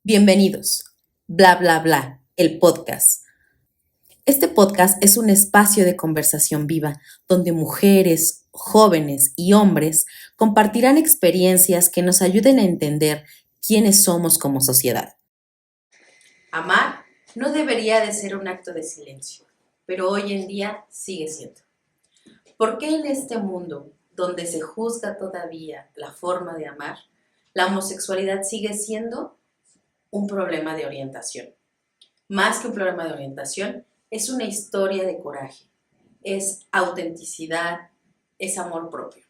Bienvenidos, Bla Bla Bla, el podcast. Este podcast es un espacio de conversación viva donde mujeres, jóvenes y hombres compartirán experiencias que nos ayuden a entender quiénes somos como sociedad. Amar no debería de ser un acto de silencio, pero hoy en día sigue siendo. ¿Por qué en este mundo, donde se juzga todavía la forma de amar, la homosexualidad sigue siendo un problema de orientación? Más que un problema de orientación, es una historia de coraje, es autenticidad, es amor propio.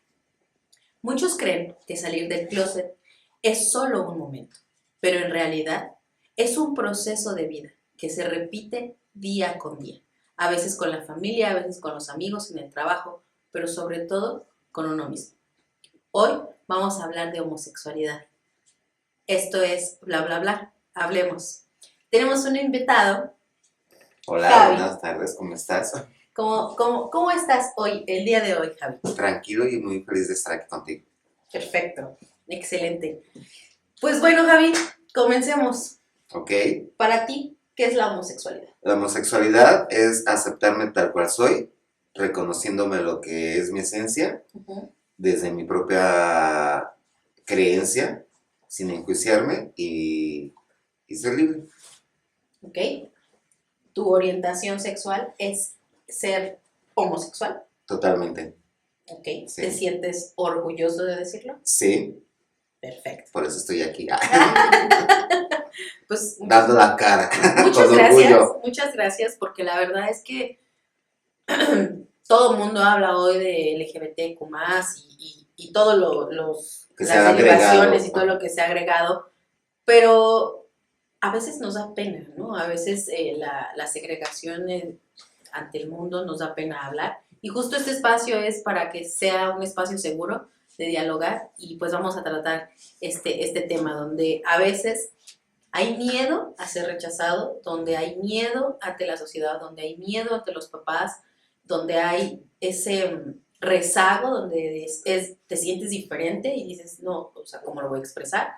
Muchos creen que salir del closet es solo un momento, pero en realidad es un proceso de vida que se repite día con día, a veces con la familia, a veces con los amigos, en el trabajo, pero sobre todo con uno mismo. Hoy vamos a hablar de homosexualidad. Esto es Bla Bla Bla, hablemos. Tenemos un invitado. Hola, Javi. buenas tardes, ¿cómo estás? ¿Cómo estás hoy, el día de hoy, Javi? Tranquilo y muy feliz de estar aquí contigo. Perfecto, excelente. Pues bueno, Javi, comencemos. ¿Ok? Para ti, ¿qué es la homosexualidad? La homosexualidad es aceptarme tal cual soy, reconociéndome lo que es mi esencia, desde mi propia creencia, sin enjuiciarme y ser libre. ¿Ok? ¿Tu orientación sexual es ser homosexual? Totalmente. ¿Ok? Sí. ¿Te sientes orgulloso de decirlo? Sí, Perfecto. por eso estoy aquí. Pues Dando la cara. muchas con gracias, orgullo. muchas gracias, porque la verdad es que todo el mundo habla hoy de LGBTQ+, y todas Que se las ha derivaciones agregado. y todo lo que se ha agregado, pero a veces nos da pena, ¿no? A veces la segregación ante el mundo nos da pena hablar, y justo este espacio es para que sea un espacio seguro de dialogar, y pues vamos a tratar este tema donde a veces hay miedo a ser rechazado, donde hay miedo ante la sociedad, donde hay miedo ante los papás, donde hay ese rezago, donde te sientes diferente y dices, no, o sea, ¿cómo lo voy a expresar?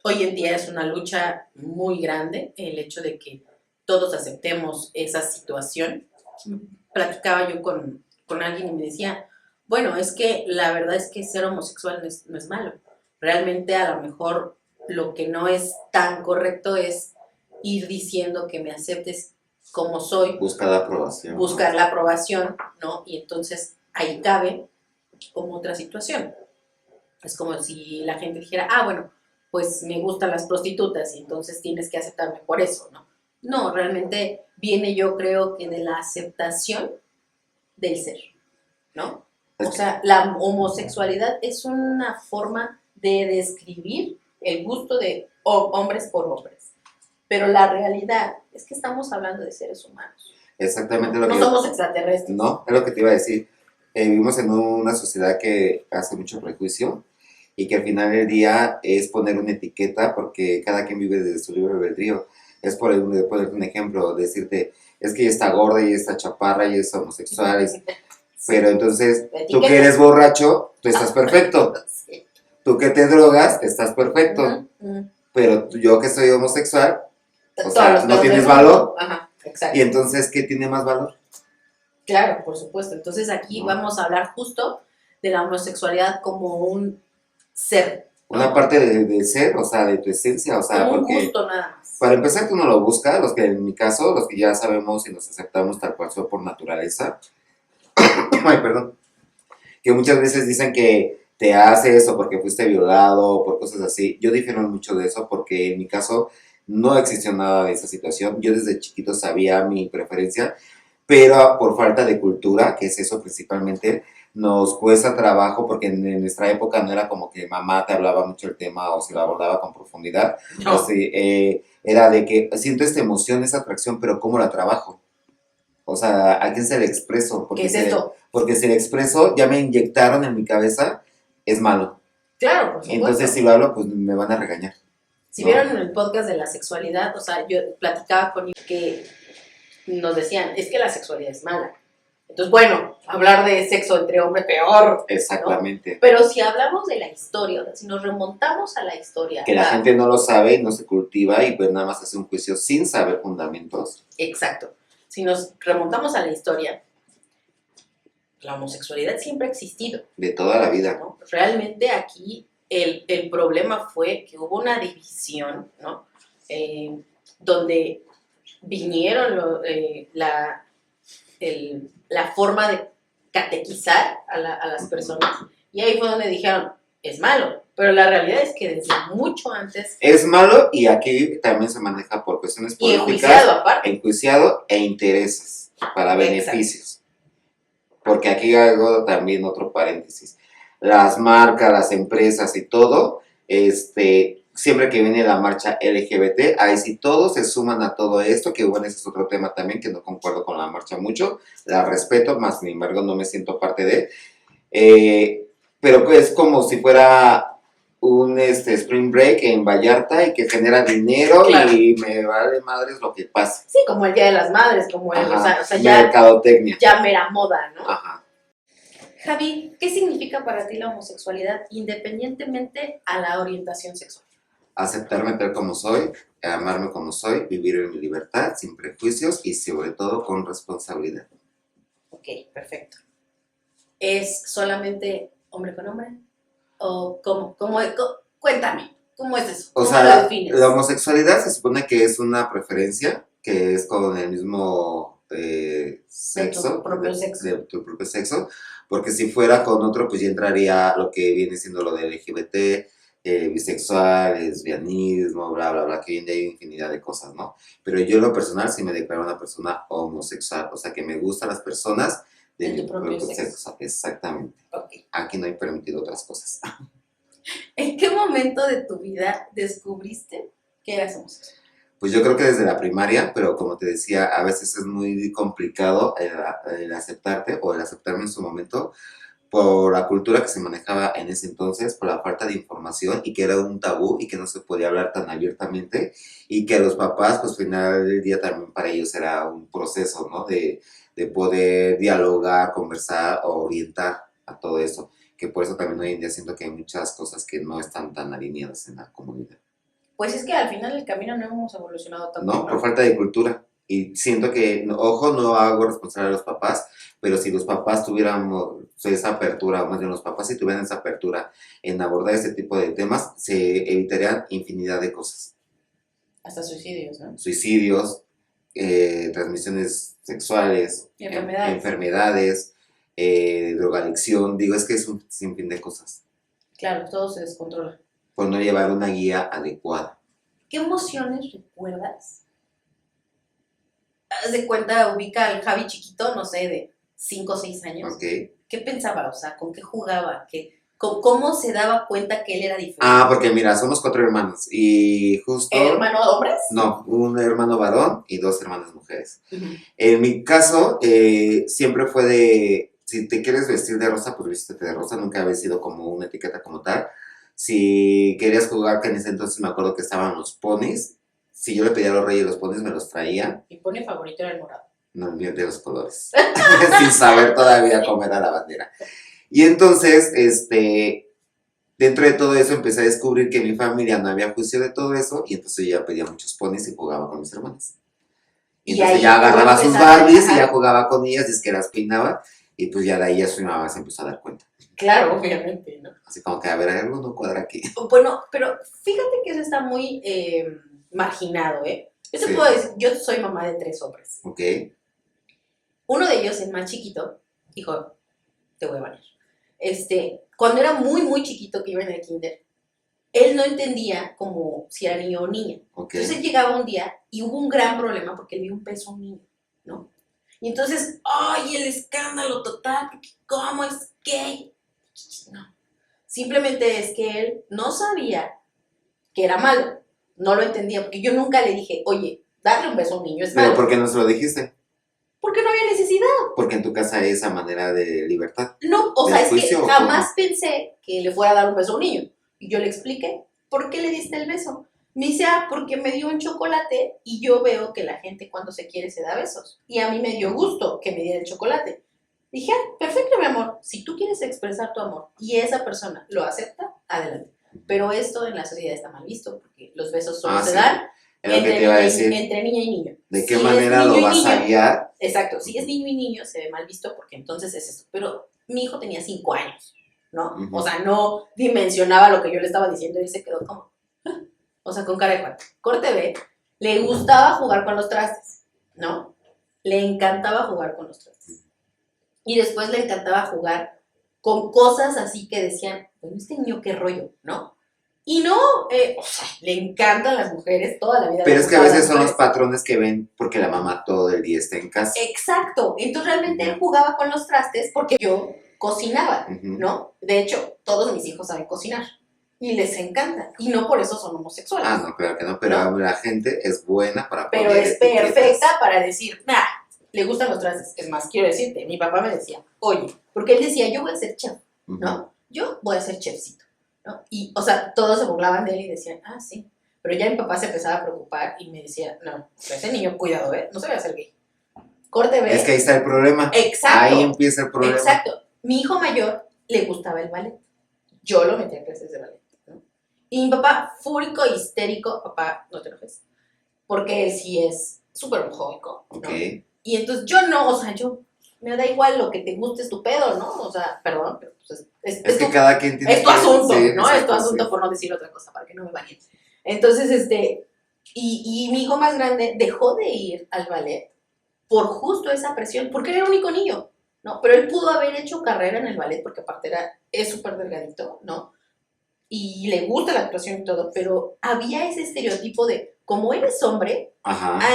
Hoy en día es una lucha muy grande el hecho de que todos aceptemos esa situación. Platicaba yo con alguien y me decía, bueno, es que la verdad es que ser homosexual no es malo. Realmente a lo mejor lo que no es tan correcto es ir diciendo que me aceptes como soy. Buscar la aprobación. Buscar la aprobación, ¿no? Y entonces ahí cabe como otra situación. Es como si la gente dijera, bueno, pues me gustan las prostitutas y entonces tienes que aceptarme por eso, ¿no? No, realmente viene, yo creo que de la aceptación del ser, ¿no? O sea, la homosexualidad es una forma de describir el gusto de hombres por hombres, pero la realidad es que estamos hablando de seres humanos. Exactamente No, lo que no somos extraterrestres. No, es lo que te iba a decir. Vivimos en una sociedad que hace mucho prejuicio y que al final del día es poner una etiqueta porque cada quien vive desde su libre albedrío. Es ponerte un ejemplo, decirte, es que ella está gorda, ella está chaparra, ella es homosexual, pero entonces tú que eres borracho, tú estás perfecto. Sí. Tú que te drogas, estás perfecto. Pero yo que soy homosexual, o sea, no tienes valor. Ajá, exacto. Y entonces, ¿qué tiene más valor? Claro, por supuesto. Entonces aquí vamos a hablar justo de la homosexualidad como un ser. Una parte del ser, o sea, de tu esencia, o sea, como un porque gusto nada más. para empezar tú no lo buscas, los que en mi caso, los que ya sabemos y nos aceptamos tal cual soy por naturaleza, ay, perdón, que muchas veces dicen que te haces o porque fuiste violado o por cosas así. Yo difiero mucho de eso porque en mi caso no existió nada de esa situación. Yo desde chiquito sabía mi preferencia, pero por falta de cultura, que es eso principalmente, nos cuesta trabajo porque en nuestra época no era como que mamá te hablaba mucho el tema o se lo abordaba con profundidad. No. O sea, era de que siento esta emoción, esta atracción, pero ¿cómo la trabajo? O sea, ¿a quién se le expreso? ¿Qué es esto? Porque si le expreso, ya me inyectaron en mi cabeza, es malo. Claro, por supuesto. Entonces, si lo hablo, pues me van a regañar. Si ¿no? vieron en el podcast de la sexualidad, o sea, yo platicaba con ellos que nos decían, es que la sexualidad es mala. Entonces, bueno, hablar de sexo entre hombres, peor. Exactamente. ¿No? Pero si hablamos de la historia, o sea, si nos remontamos a la historia. Que la gente no lo sabe, no se cultiva y pues nada más hace un juicio sin saber fundamentos. Exacto. Si nos remontamos a la historia, la homosexualidad siempre ha existido. De toda la vida. ¿No? Realmente aquí el problema fue que hubo una división, ¿no? Donde vinieron la forma de catequizar a las personas, y ahí fue donde dijeron, es malo, pero la realidad es que desde mucho antes... Es malo, y aquí también se maneja por cuestiones políticas. Y enjuiciado aparte. Enjuiciado e intereses para beneficios. Porque aquí hago también otro paréntesis. Las marcas, las empresas y todo, siempre que viene la marcha LGBT, ahí sí todos se suman a todo esto, que bueno, ese es otro tema también que no concuerdo con la marcha mucho, la respeto, más sin embargo no me siento parte de, pero es como si fuera un spring break en Vallarta y que genera dinero, claro, y me vale madres lo que pasa. Sí, como el Día de las Madres, como el, ajá, o sea ya, mercadotecnia. Ya mera moda, ¿no? Ajá. Javi, ¿qué significa para ti la homosexualidad independientemente a la orientación sexual? Aceptarme tal como soy, amarme como soy, vivir en mi libertad, sin prejuicios y sobre todo con responsabilidad. Ok, perfecto. ¿Es solamente hombre con hombre? ¿O cómo? Cuéntame, ¿cómo es eso? O ¿Cómo sea, lo defines? la homosexualidad se supone que es una preferencia, que es con el mismo sexo, de tu propio sexo. De tu propio sexo, porque si fuera con otro, pues ya entraría lo que viene siendo lo de LGBT, bisexual, lesbianismo, bla, bla, bla, que hoy en día hay infinidad de cosas, ¿no? Pero yo en lo personal sí me declaro una persona homosexual, o sea que me gustan las personas de mi propio sexo. Exactamente. Okay. Aquí no hay permitido otras cosas. ¿En qué momento de tu vida descubriste que eras homosexual? Pues yo creo que desde la primaria, pero como te decía, a veces es muy complicado el aceptarte o el aceptarme en su momento por la cultura que se manejaba en ese entonces, por la falta de información y que era un tabú y que no se podía hablar tan abiertamente y que a los papás, pues al final del día también para ellos era un proceso, ¿no? De poder dialogar, conversar o orientar a todo eso, que por eso también hoy en día siento que hay muchas cosas que no están tan alineadas en la comunidad. Pues es que al final del camino no hemos evolucionado tanto. No, por falta de cultura. Y siento que, ojo, no hago responsable a los papás, pero si los papás tuviéramos esa apertura, o más bien los papás si tuvieran esa apertura en abordar este tipo de temas, se evitarían infinidad de cosas. Hasta suicidios, ¿no? Suicidios, transmisiones sexuales, enfermedades, drogadicción, digo, es que es un sinfín de cosas. Claro, todo se descontrola. Por no llevar una guía adecuada. ¿Qué emociones recuerdas? Haz de cuenta, ubica al Javi chiquito, no sé, de 5 o 6 años. Okay. ¿Qué pensaba? O sea, ¿con qué jugaba? ¿Cómo se daba cuenta que él era diferente? Ah, porque mira, somos 4 hermanos y justo... ¿Hermano hombres? No, un hermano varón y 2 hermanas mujeres. Uh-huh. En mi caso, siempre fue de, si te quieres vestir de rosa, pues vístete de rosa, nunca había sido como una etiqueta como tal. Si querías jugar, que en ese entonces me acuerdo que estaban los ponis, si yo le pedía a los reyes los ponis, me los traía. Mi pony favorito era el morado. No, el mío de los colores, sin saber todavía cómo era la bandera. Y entonces, dentro de todo eso empecé a descubrir que en mi familia no había juicio de todo eso, y entonces yo ya pedía muchos ponis y jugaba con mis hermanas. Y entonces ya agarraba sus Barbies y ya jugaba con ellas, y es que las peinaba, y pues ya de ahí ya su mamá se empezó a dar cuenta. Claro, obviamente, ¿no? Así como que, a ver, algo no cuadra aquí. Bueno, pero fíjate que eso está muy marginado, ¿eh? Yo te puedo decir, yo soy mamá de 3 hombres. Ok. Uno de ellos, el más chiquito, dijo, te voy a bañar. Cuando era muy, muy chiquito, que iba en el kinder, él no entendía como si era niño o niña. Okay. Entonces llegaba un día y hubo un gran problema porque le dio un peso a un niño, ¿no? Y entonces, ¡ay, el escándalo total! Porque ¿cómo es gay? No. Simplemente es que él no sabía que era malo. No lo entendía, porque yo nunca le dije, oye, darle un beso a un niño es malo. ¿Pero por qué no se lo dijiste? Porque no había necesidad. Porque en tu casa hay esa manera de libertad. No, o sea, es que jamás pensé que le fuera a dar un beso a un niño. Y yo le expliqué, ¿por qué le diste el beso? Me dice, porque me dio un chocolate y yo veo que la gente cuando se quiere se da besos. Y a mí me dio gusto que me diera el chocolate. Dije, perfecto, mi amor, si tú quieres expresar tu amor y esa persona lo acepta, adelante. Pero esto en la sociedad está mal visto, porque los besos solo se sí. dan Es lo que te iba a decir. entre niña y niño. ¿De qué manera lo vas a guiar? Exacto, si es niño y niño se ve mal visto porque entonces es esto. Pero mi hijo tenía 5 años, ¿no? O sea, no dimensionaba lo que yo le estaba diciendo y se quedó como, o sea, con cara de cuarto. Corte B, le gustaba jugar con los trastes, ¿no? Le encantaba jugar con los trastes. Y después le encantaba jugar con cosas así que decían, bueno, este niño qué rollo, ¿no? Y no, o sea, le encantan las mujeres toda la vida. Pero es que a veces son los patrones que ven porque la mamá todo el día está en casa. Exacto. Entonces realmente él jugaba con los trastes porque yo cocinaba, ¿no? De hecho, todos mis hijos saben cocinar y les encanta. Y no por eso son homosexuales. Ah, no, claro que no. Pero ¿no? La gente es buena para poner Pero es etiquetas. Perfecta para decir, nah, le gustan los trastes. Es más, quiero decirte, mi papá me decía, oye, porque él decía, yo voy a ser chef, ¿no? Yo voy a ser chefcito, ¿no? Y, o sea, todos se burlaban de él y decían, ah, sí. Pero ya mi papá se empezaba a preocupar y me decía, no, ese niño, cuidado, no se vaya a hacer gay. Corte B. Es que ahí está el problema. Exacto. Ahí empieza el problema. Exacto. Mi hijo mayor le gustaba el ballet. Yo lo metí a clases de ballet, ¿no? Y mi papá, fúrico, histérico, papá, no te enojes, porque él sí es súper homofóbico, ¿no? Okay. Y entonces yo no, o sea, yo, me da igual lo que te guste, es tu pedo, ¿no? O sea, perdón, pero pues es que cada quien tiene... Es tu asunto, sí, ¿no? Es tu asunto, sí. Por no decir otra cosa, para que no me bajen. Entonces, y mi hijo más grande dejó de ir al ballet por justo esa presión, porque era el único niño, ¿no? Pero él pudo haber hecho carrera en el ballet, porque aparte es súper delgadito, ¿no? Y le gusta la actuación y todo, pero había ese estereotipo de, como eres hombre,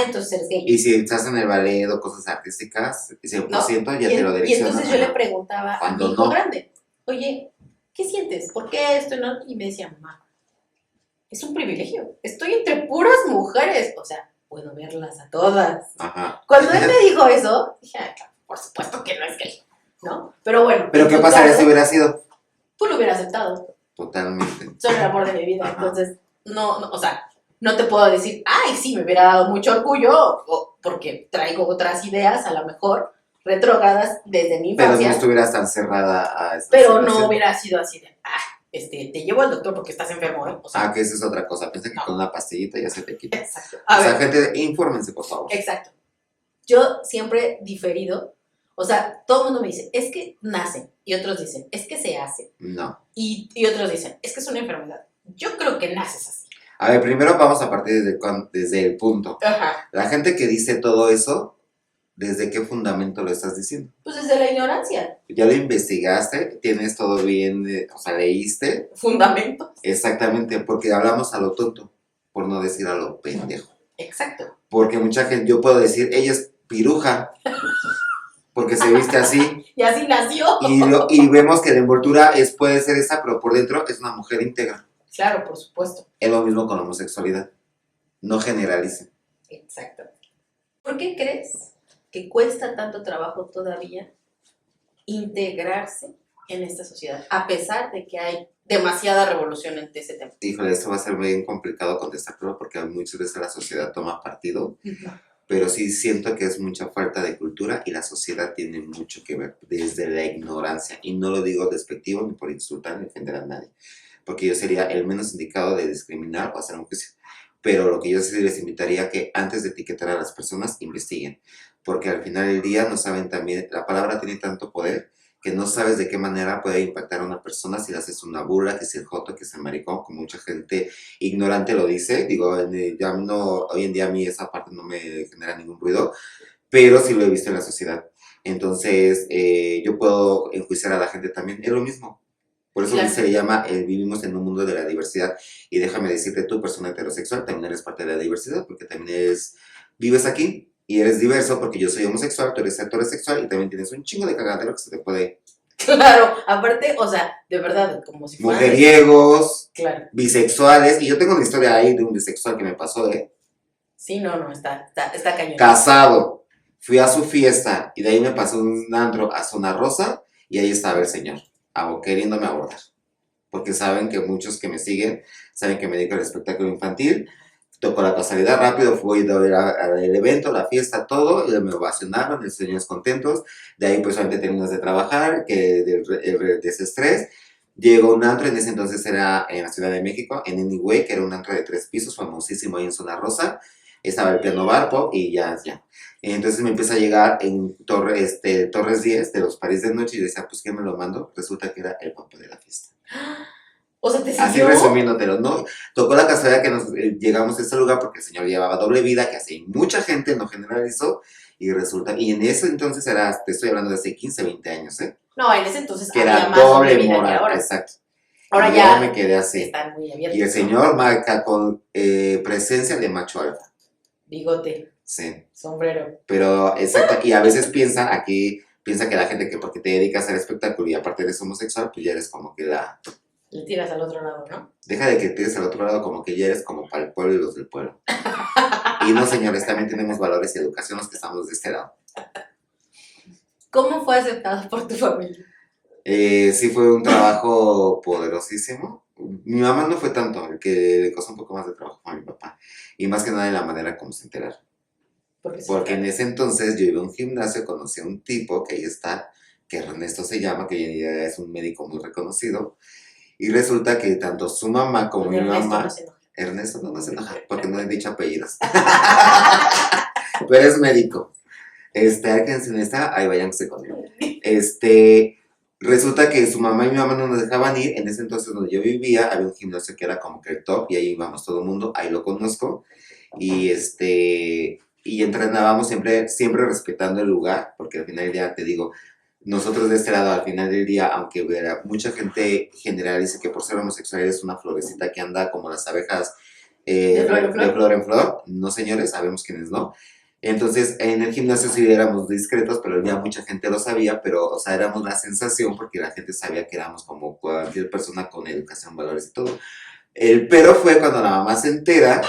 entonces eres gay. Y si estás en el ballet o cosas artísticas, 100% no, ya te lo direccionan. Y entonces yo le preguntaba a mi hijo grande, oye, ¿qué sientes? ¿Por qué esto? ¿No? Y me decía, mamá, es un privilegio, estoy entre puras mujeres, o sea, puedo verlas a todas. Cuando él me dijo eso, dije, claro, por supuesto que no es gay, ¿no? Pero bueno. ¿Pero qué pasaría si hubiera sido? Pues lo hubiera aceptado. Totalmente. Son el amor de mi vida, entonces, no, o sea, no te puedo decir, ay, sí, me hubiera dado mucho orgullo, porque traigo otras ideas, a lo mejor, retrógradas desde mi infancia. Pero no estuvieras tan cerrada a esta Pero situación. No hubiera sido así de, te llevo al doctor porque estás enfermo, ¿eh? O sea, que esa es otra cosa. Pensé que con una pastillita ya se te quita. Exacto. O sea, gente, infórmense, por favor. Exacto. Yo siempre diferido, o sea, todo el mundo me dice, es que nacen, y otros dicen, es que se hacen. No. Y otros dicen, es que es una enfermedad. Yo creo que naces así. A ver, primero vamos a partir desde el punto. La gente que dice todo eso, ¿desde qué fundamento lo estás diciendo? Pues desde la ignorancia. Ya lo investigaste, tienes todo bien, o sea, leíste. Fundamentos. Exactamente, porque hablamos a lo tonto, por no decir a lo pendejo. Exacto. Porque mucha gente, yo puedo decir, ella es piruja, porque se viste así. Y así nació. Y vemos que la envoltura puede ser esa, pero por dentro es una mujer íntegra. Claro, por supuesto. Es lo mismo con la homosexualidad. No generalicen. Exacto. ¿Por qué crees que cuesta tanto trabajo todavía integrarse en esta sociedad, a pesar de que hay demasiada revolución en ese tema? Híjole, esto va a ser muy complicado contestarlo porque muchas veces la sociedad toma partido, pero sí siento que es mucha falta de cultura y la sociedad tiene mucho que ver desde la ignorancia. Y no lo digo despectivo ni por insultar ni ofender a nadie, porque yo sería el menos indicado de discriminar o hacer un juicio. Pero lo que yo sí les invitaría a que antes de etiquetar a las personas, investiguen. Porque al final del día no saben también, la palabra tiene tanto poder que no sabes de qué manera puede impactar a una persona si le haces una burla, que es el joto, que es el maricón, como mucha gente ignorante lo dice. Digo, ya no, hoy en día a mí esa parte no me genera ningún ruido, pero sí lo he visto en la sociedad. Entonces, yo puedo enjuiciar a la gente también, es lo mismo. Por eso se le llama, vivimos en un mundo de la diversidad. Y déjame decirte, tú, persona heterosexual, también eres parte de la diversidad, porque también vives aquí y eres diverso, porque yo soy homosexual, tú eres heterosexual y también tienes un chingo de cagadero que se te puede... Claro, aparte, o sea, de verdad, como si fueran... Mujeriegos, bisexuales, y yo tengo una historia ahí de un bisexual que me pasó, Sí, no, está cañón. Casado, fui a su fiesta y de ahí me pasó un antro a Zona Rosa y ahí estaba el señor, queriéndome abordar. Porque saben que muchos que me siguen, saben que me dedico al espectáculo infantil, tocó la casualidad, rápido fui al evento, la fiesta, todo, y me ovacionaron, los señores contentos. De ahí, pues, solamente terminas de trabajar, que de ese estrés. Llegó un antro, en ese entonces era en la Ciudad de México, en Anyway, que era un antro de 3 pisos, famosísimo ahí en Zona Rosa. Estaba el piano bar pop y ya. Entonces me empieza a llegar en Torres 10 de los París de noche y decía, pues, ¿qué me lo mando? Resulta que era el papá de la fiesta. O sea, ¿te Así siguió? resumiéndotelo, ¿no? Tocó la casualidad que nos llegamos a este lugar porque el señor llevaba doble vida, que así mucha gente no generalizó, y resulta, y en ese entonces era, te estoy hablando de hace 15, 20 años, ¿eh? No, en ese entonces Que había era más doble doble vida que moral, ahora. exacto. Ahora Y ya yo me quedé así. están muy abiertos. Y el señor marca con presencia de macho alfa. Bigote, Sí. sombrero. Pero, exacto, y a veces piensa que la gente que porque te dedicas al espectáculo y aparte eres homosexual, pues ya eres como que Le tiras al otro lado, ¿no? deja de que tires al otro lado como que ya eres como para el pueblo y los del pueblo. Y no, señores, también tenemos valores y educación los que estamos de este lado. ¿Cómo fue aceptado por tu familia? Sí fue un trabajo poderosísimo. Mi mamá no fue tanto, el que le costó un poco más de trabajo a mi papá. Y más que nada en la manera como se enteraron. Porque en ese entonces yo iba a un gimnasio, conocí a un tipo que ahí está, que Ernesto se llama, que hoy en día es un médico muy reconocido. Y resulta que tanto su mamá como mi mamá... Ernesto no se enoja, porque no he dicho apellidos. Pero es médico. Quédense en esta, ahí váyanse conmigo. Resulta que su mamá y mi mamá no nos dejaban ir. En ese entonces donde yo vivía, había un gimnasio que era como que el top, y ahí íbamos todo el mundo, ahí lo conozco. Y y entrenábamos siempre respetando el lugar, porque al final del día, te digo, nosotros de este lado, al final del día, aunque mucha gente general dice que por ser homosexual es una florecita que anda como las abejas ¿De flor en flor, no, señores, sabemos quiénes no. Entonces, en el gimnasio sí éramos discretos, pero ya mucha gente lo sabía, pero, o sea, éramos la sensación porque la gente sabía que éramos como cualquier persona con educación, valores y todo. El pero fue cuando la mamá se entera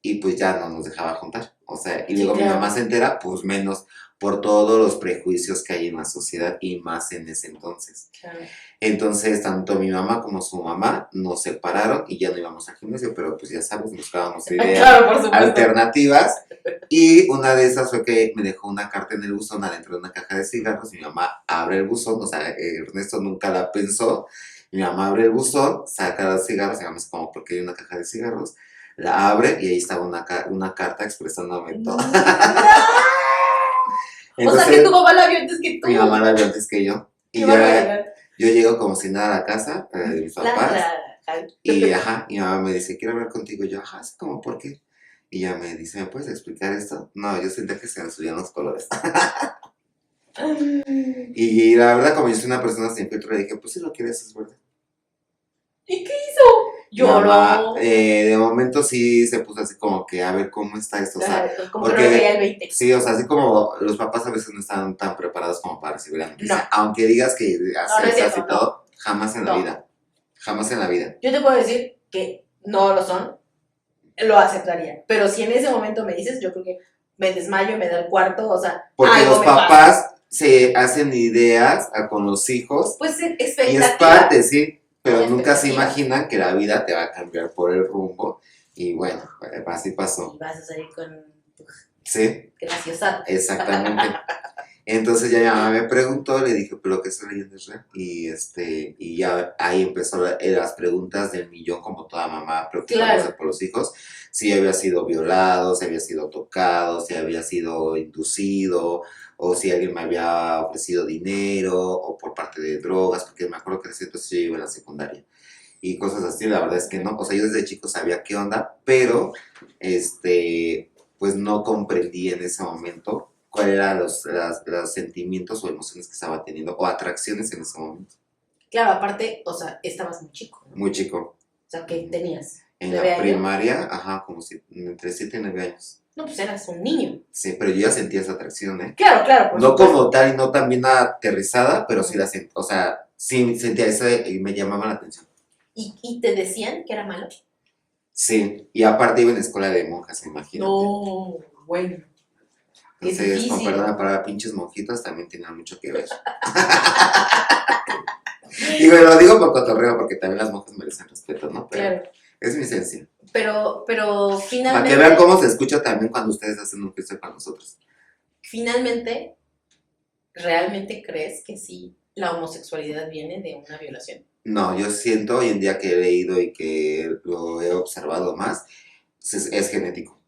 y pues ya no nos dejaba juntar. O sea, y luego mi mamá se entera, pues menos por todos los prejuicios que hay en la sociedad y más en ese entonces. Claro. Entonces, tanto mi mamá como su mamá nos separaron y ya no íbamos al gimnasio, pero pues ya sabes, buscábamos ideas Claro, alternativas. Y una de esas fue que me dejó una carta en el buzón adentro de una caja de cigarros. Mi mamá abre el buzón, o sea, Ernesto nunca la pensó. Mi mamá abre el buzón, saca los cigarros, digamos como porque hay una caja de cigarros, la abre y ahí estaba una carta expresándome todo. Entonces, o sea, que tu mamá la vio antes que tú. Mi mamá la vio antes que yo. Y yo llego como si nada a la casa de mis papás. Y mi mamá me dice, quiero hablar contigo. Y yo, así como, ¿por qué? Y ella me dice, ¿me puedes explicar esto? No, yo sentía que se me subían los colores. Y la verdad, como yo soy una persona sin filtro, le dije, pues si lo quieres, es verdad. ¿Y qué hizo? Lloró. De momento sí se puso así como que a ver cómo está esto. O sea, como porque, que no le caía el 20. Sí, o sea, así como los papás a veces no están tan preparados como para recibir la noticia. No. Aunque digas que así y todo, jamás en la vida. Jamás en la vida. Yo te puedo decir que no lo son, lo aceptaría. Pero si en ese momento me dices, yo creo que me desmayo, me da el cuarto, o sea, porque los papás se hacen ideas con los hijos. Pues expectativa. Y es parte, sí. Pero nunca se imaginan que la vida te va a cambiar por el rumbo. Y bueno, así pasó. Y vas a salir con tu graciosa. Exactamente. Entonces ya mi mamá me preguntó, le dije, pero lo que estoy leyendo es real. Y ya ahí empezó las preguntas del millón, como toda mamá preocupándose por los hijos. Si había sido violado, si había sido tocado, si había sido inducido, o si alguien me había ofrecido dinero, o por parte de drogas, porque me acuerdo que en ese entonces yo iba en la secundaria. Y cosas así, la verdad es que no. O sea, yo desde chico sabía qué onda, pero, pues no comprendí en ese momento cuáles eran los sentimientos o emociones que estaba teniendo, o atracciones en ese momento. Claro, aparte, o sea, estabas muy chico, ¿no? Muy chico. O sea, ¿qué tenías? En la primaria, como si entre 7 y 9 años. No, pues eras un niño. Sí, pero yo ya sentía esa atracción, ¿eh? Claro. No como tal y no tan bien aterrizada, pero sí la sentía, o sea, sí sentía eso y me llamaba la atención. ¿Y te decían que era malo? Sí, y aparte iba en escuela de monjas, imagínate. No, bueno. Entonces, con perdón para pinches monjitas, también tenían mucho que ver. Y lo digo por cotorreo, porque también las monjas merecen respeto, ¿no? Pero, claro. Es mi esencia. Pero Para finalmente... que vean cómo se escucha también cuando ustedes hacen un juicio para nosotros. Finalmente, ¿realmente crees que sí la homosexualidad viene de una violación? No, yo siento hoy en día que he leído y que lo he observado más, es genético.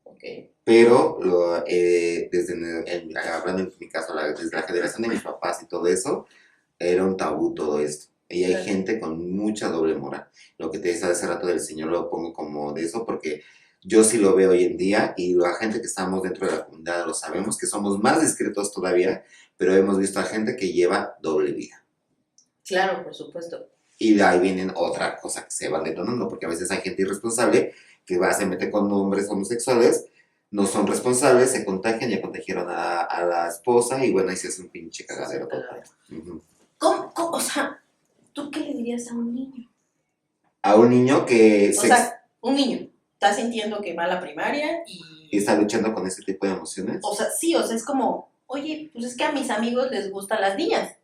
Ok. Pero hablando en mi caso, desde la generación de mis papás y todo eso, era un tabú todo esto. Y hay Claro. gente con mucha doble moral. Lo que te decía hace rato del Señor lo pongo como de eso porque yo sí lo veo hoy en día y la gente que estamos dentro de la comunidad lo sabemos, que somos más discretos todavía, pero hemos visto a gente que lleva doble vida. Claro, por supuesto. Y de ahí vienen otra cosa que se van detonando, porque a veces hay gente irresponsable que se mete con hombres homosexuales, no son responsables, se contagian, ya contagiaron a la esposa y bueno, ahí se hace un pinche cagadero total. Uh-huh. ¿Cómo? O sea, ¿tú qué le dirías a un niño? A un niño que O sea, un niño está sintiendo que va a la primaria y está luchando con ese tipo de emociones. O sea, sí, o sea, es como, oye, pues es que a mis amigos les gustan las niñas.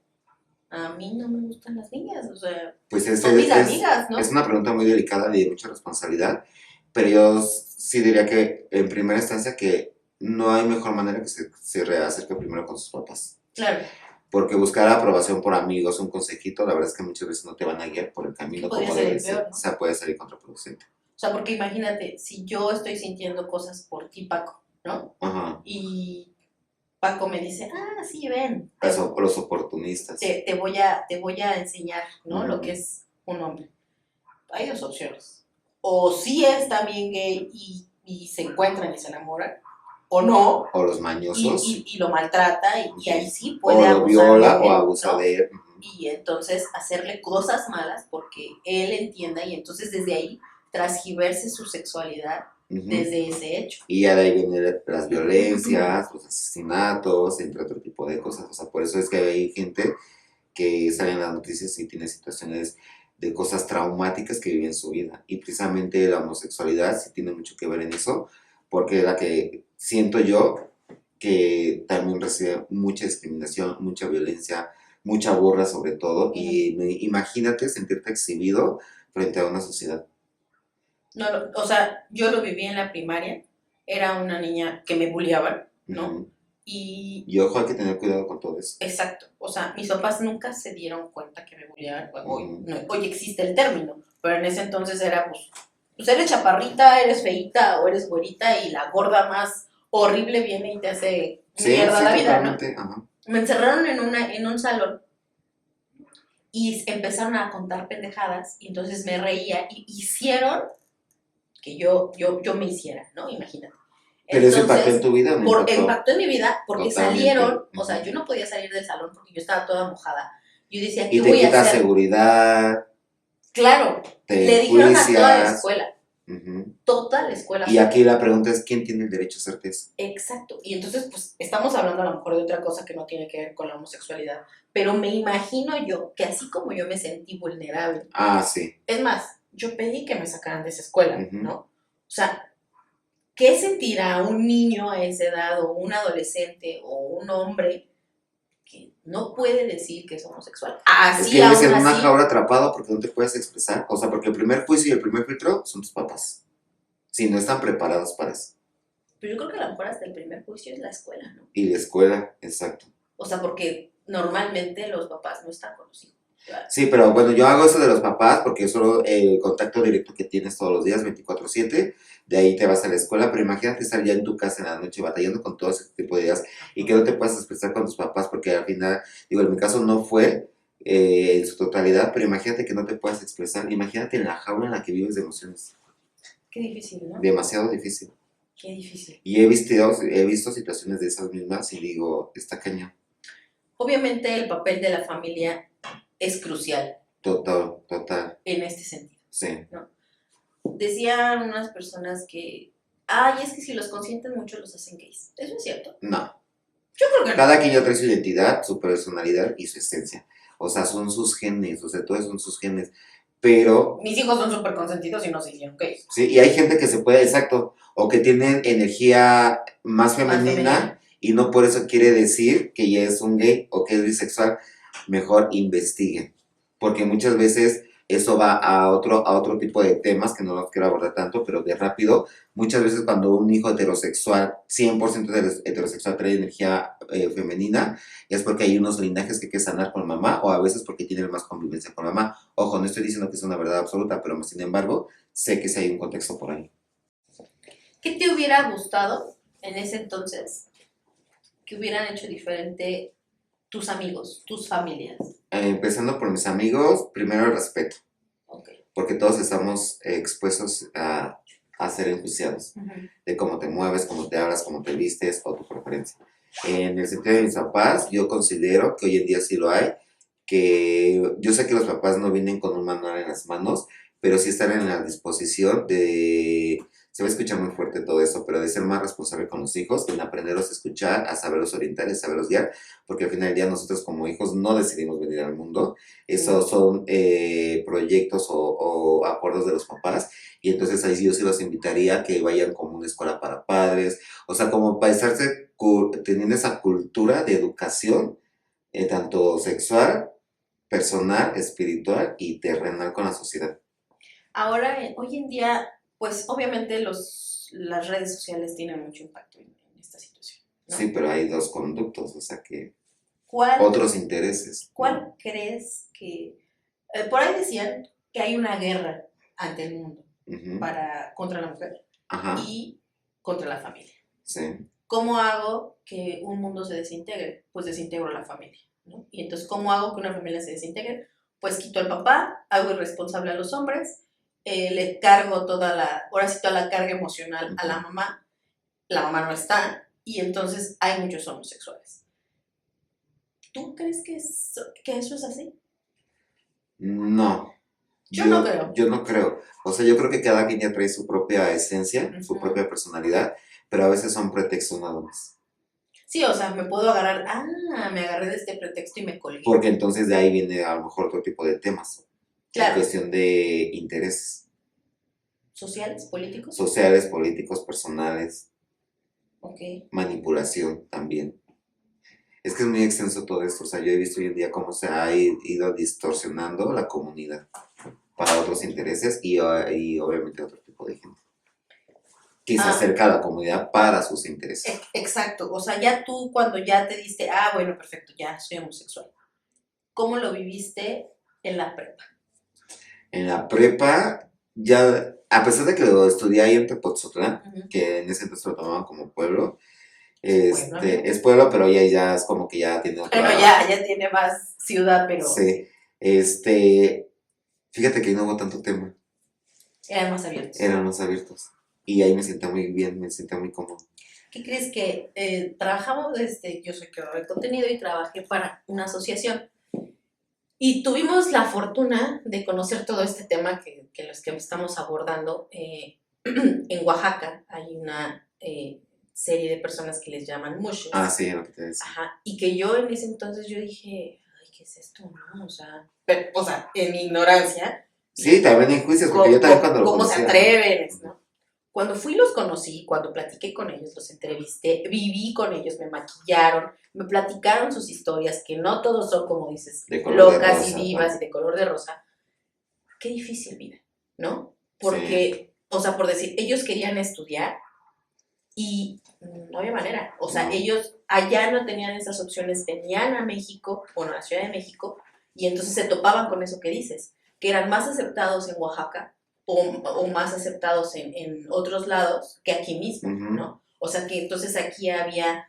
A mí no me gustan las niñas, o sea, pues son mis amigas, ¿no? Es una pregunta muy delicada y de mucha responsabilidad, pero yo sí diría que en primera instancia que no hay mejor manera que se reacerque primero con sus papás. Claro. Porque buscar aprobación por amigos, un consejito, la verdad es que muchas veces no te van a guiar por el camino como debe ser. Peor, ¿no? O sea, puede salir contraproducente. O sea, porque imagínate, si yo estoy sintiendo cosas por ti, Paco, ¿no? Ajá. Y Paco me dice, sí, ven. Los oportunistas. Te voy a enseñar, ¿no? Uh-huh. Lo que es un hombre. Hay dos opciones. O sí es también gay y se encuentran y se enamoran, o no. O los mañosos. Y lo maltrata y ahí sí puede abusar. O lo viola o abusa ¿no? de él. Uh-huh. Y entonces hacerle cosas malas porque él entienda y entonces desde ahí transgiverse su sexualidad. Uh-huh. Desde ese hecho. Y ya de ahí vienen las violencias, los asesinatos, entre otro tipo de cosas. O sea, por eso es que hay gente que sale en las noticias y tiene situaciones de cosas traumáticas que vive en su vida. Y precisamente la homosexualidad sí tiene mucho que ver en eso, porque es la que siento yo que también recibe mucha discriminación, mucha violencia, mucha burla sobre todo. Y imagínate sentirte exhibido frente a una sociedad. No, o sea, yo lo viví en la primaria, era una niña que me bulliaban, ¿no? Uh-huh. Y ojo, hay que tener cuidado con todo eso. Exacto, o sea, mis papás nunca se dieron cuenta que me bulliaban. Hoy existe el término, pero en ese entonces era, pues eres chaparrita, eres feíta o eres güerita y la gorda más horrible viene y te hace mierda la vida, ¿no? Ajá. Me encerraron en un salón y empezaron a contar pendejadas y entonces me reía y hicieron que yo me hiciera, ¿no? Imagínate. Pero eso impactó en tu vida, ¿no? Impactó en mi vida porque totalmente salieron, o sea, yo no podía salir del salón porque yo estaba toda mojada. Yo decía, ¿qué voy a hacer? Y te quita seguridad. Claro, le dijeron a toda la escuela. Uh-huh. Toda la escuela. Y aquí la pregunta es, ¿quién tiene el derecho a hacerte eso? Exacto. Y entonces, pues, estamos hablando a lo mejor de otra cosa que no tiene que ver con la homosexualidad. Pero me imagino yo que así como yo me sentí vulnerable. Sí. Es más, yo pedí que me sacaran de esa escuela, uh-huh. ¿no? O sea, ¿qué sentirá un niño a esa edad o un adolescente o un hombre que no puede decir que es homosexual? Así es que vives en una jaula atrapado porque no te puedes expresar. O sea, porque el primer juicio y el primer filtro son tus papás. Si no están preparados para eso. Pero yo creo que a lo mejor hasta el primer juicio es la escuela, ¿no? Y la escuela, exacto. O sea, porque normalmente los papás no están con los hijos. Sí, pero bueno, yo hago eso de los papás porque es solo el contacto directo que tienes todos los días, 24/7, de ahí te vas a la escuela, pero imagínate estar ya en tu casa en la noche batallando con todo ese tipo de ideas y que no te puedas expresar con tus papás porque al final, digo, en mi caso no fue en su totalidad, pero imagínate que no te puedas expresar, imagínate en la jaula en la que vives de emociones. Qué difícil, ¿no? Demasiado difícil. Qué difícil. Y he visto situaciones de esas mismas y digo, está cañón. Obviamente el papel de la familia es crucial. Total. En este sentido. Sí. ¿No? Decían unas personas que, es que si los consienten mucho los hacen gays. ¿Eso es cierto? No. Yo creo que no. Cada quien ya trae su identidad, su personalidad y su esencia. O sea, son sus genes, o sea, todos son sus genes. Pero... Mis hijos son súper consentidos y no se hicieron gays. Sí, y hay gente que se puede, exacto, o que tienen energía más femenina y no por eso quiere decir que ya es un gay o que es bisexual. Mejor investiguen. Porque muchas veces eso va a otro tipo de temas que no los quiero abordar tanto, pero de rápido, muchas veces cuando un hijo heterosexual, 100% heterosexual trae energía femenina, es porque hay unos linajes que hay que sanar con mamá, o a veces porque tiene más convivencia con mamá. Ojo, no estoy diciendo que es una verdad absoluta, pero sin embargo, sé que sí hay un contexto por ahí. ¿Qué te hubiera gustado en ese entonces que hubieran hecho diferente tus amigos, tus familias? Empezando por mis amigos, primero el respeto, Ok. porque todos estamos expuestos a ser enjuiciados, Uh-huh. de cómo te mueves, cómo te hablas, cómo te vistes o tu preferencia. En el sentido de mis papás, yo considero que hoy en día sí lo hay, que yo sé que los papás no vienen con un manual en las manos, pero sí están en la disposición de, se va a escuchar muy fuerte todo eso, pero de ser más responsable con los hijos, en aprenderlos a escuchar, a saberlos orientar, a saberlos guiar, porque al final del día nosotros como hijos no decidimos venir al mundo, esos son proyectos o acuerdos de los papás, y entonces ahí yo sí los invitaría a que vayan como una escuela para padres, o sea, como para estarse teniendo esa cultura de educación, tanto sexual, personal, espiritual y terrenal con la sociedad. Ahora, hoy en día, pues obviamente las redes sociales tienen mucho impacto en esta situación, ¿no? Sí, pero hay dos conductos, o sea que ¿Cuál, otros intereses. cuál crees que... por ahí decían que hay una guerra ante el mundo Ujú. contra la mujer Ajá, y contra la familia. sí. ¿Cómo hago que un mundo se desintegre? Pues desintegro la familia, ¿no? Y entonces, ¿cómo hago que una familia se desintegre? Pues quito al papá, hago irresponsable a los hombres, le cargo ahora sí toda la carga emocional a la mamá no está, y entonces hay muchos homosexuales. ¿Tú crees que eso es así? No, Yo no creo. yo no creo. O sea, yo creo que cada quien ya trae su propia esencia, su Ujú. propia personalidad, pero a veces son pretextos nada más. Sí, o sea, me puedo agarrar, me agarré de este pretexto y me colgué. Porque entonces de ahí viene a lo mejor otro tipo de temas, en Claro, cuestión de intereses sociales, políticos, sociales, políticos, personales, ok. manipulación también. Es que es muy extenso todo esto, o sea, yo he visto hoy en día cómo se ha ido distorsionando la comunidad para otros intereses y obviamente otro tipo de gente que se acerca a la comunidad para sus intereses. Exacto, o sea, ya tú cuando ya te diste, bueno, perfecto, ya soy homosexual. ¿Cómo lo viviste en la prepa? En la prepa, ya, a pesar de que lo estudié ahí en Tepoztlán, Ujú. que en ese entonces lo tomaban como pueblo, Pueblo, amigo. es pueblo, pero ya es como que ya tiene otra... Bueno, ya tiene más ciudad, pero Sí, fíjate que no hubo tanto tema, eran más abiertos. eran más abiertos. Y ahí me sentía muy bien, me sentía muy cómodo. ¿Qué crees que trabajamos, yo soy creadora de contenido y trabajé para una asociación? Y tuvimos la fortuna de conocer todo este tema que los que estamos abordando. En Oaxaca hay una serie de personas que les llaman mushes. Ah, sí, lo que te decía. Ajá, y que yo en ese entonces yo dije, ay, ¿qué es esto? ¿No? O sea, en mi ignorancia. Sí, también en juicios, porque yo también cuando lo ¿Cómo se conocía. atreven? ¿No? Cuando fui los conocí, cuando platiqué con ellos, los entrevisté, viví con ellos, me maquillaron, me platicaron sus historias, que no todos son, como dices, De color de locas rosa, y vivas ¿no? y de color de rosa. Qué difícil vida, ¿no? Porque, o sea, por decir, ellos querían estudiar y no había manera. O sea, No. ellos allá no tenían esas opciones, venían a México, bueno, a la Ciudad de México, y entonces se topaban con eso que dices, que eran más aceptados en Oaxaca o más aceptados en otros lados que aquí mismo, Ujú. ¿no? O sea, que entonces aquí había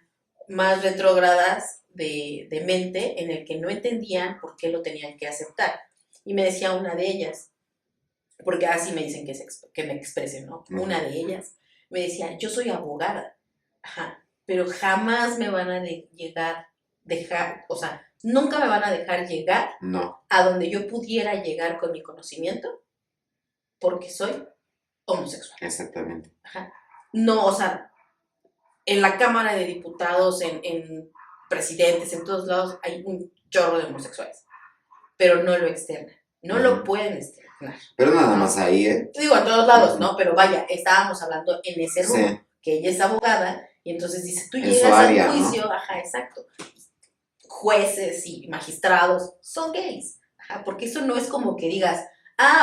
más retrógradas de mente en el que no entendían por qué lo tenían que aceptar. Y me decía una de ellas, porque así me dicen que me expresen, ¿no? Ujú. Una de ellas me decía, yo soy abogada, ajá, pero jamás me van a dejar, o sea, nunca me van a dejar llegar No, a donde yo pudiera llegar con mi conocimiento porque soy homosexual. exactamente. Ajá. No, o sea, en la Cámara de Diputados, en presidentes, en todos lados hay un chorro de homosexuales, pero no lo externan, no lo Ujú. pueden externar. Pero nada ¿no? más ahí, ¿eh? Digo, en todos lados, Ujú. ¿no? Pero vaya, estábamos hablando en ese rubro, Sí, que ella es abogada, y entonces dice, tú en su llegas a un área, juicio, ¿no? ajá, exacto, jueces y magistrados son gays, ajá, porque eso no es como que digas,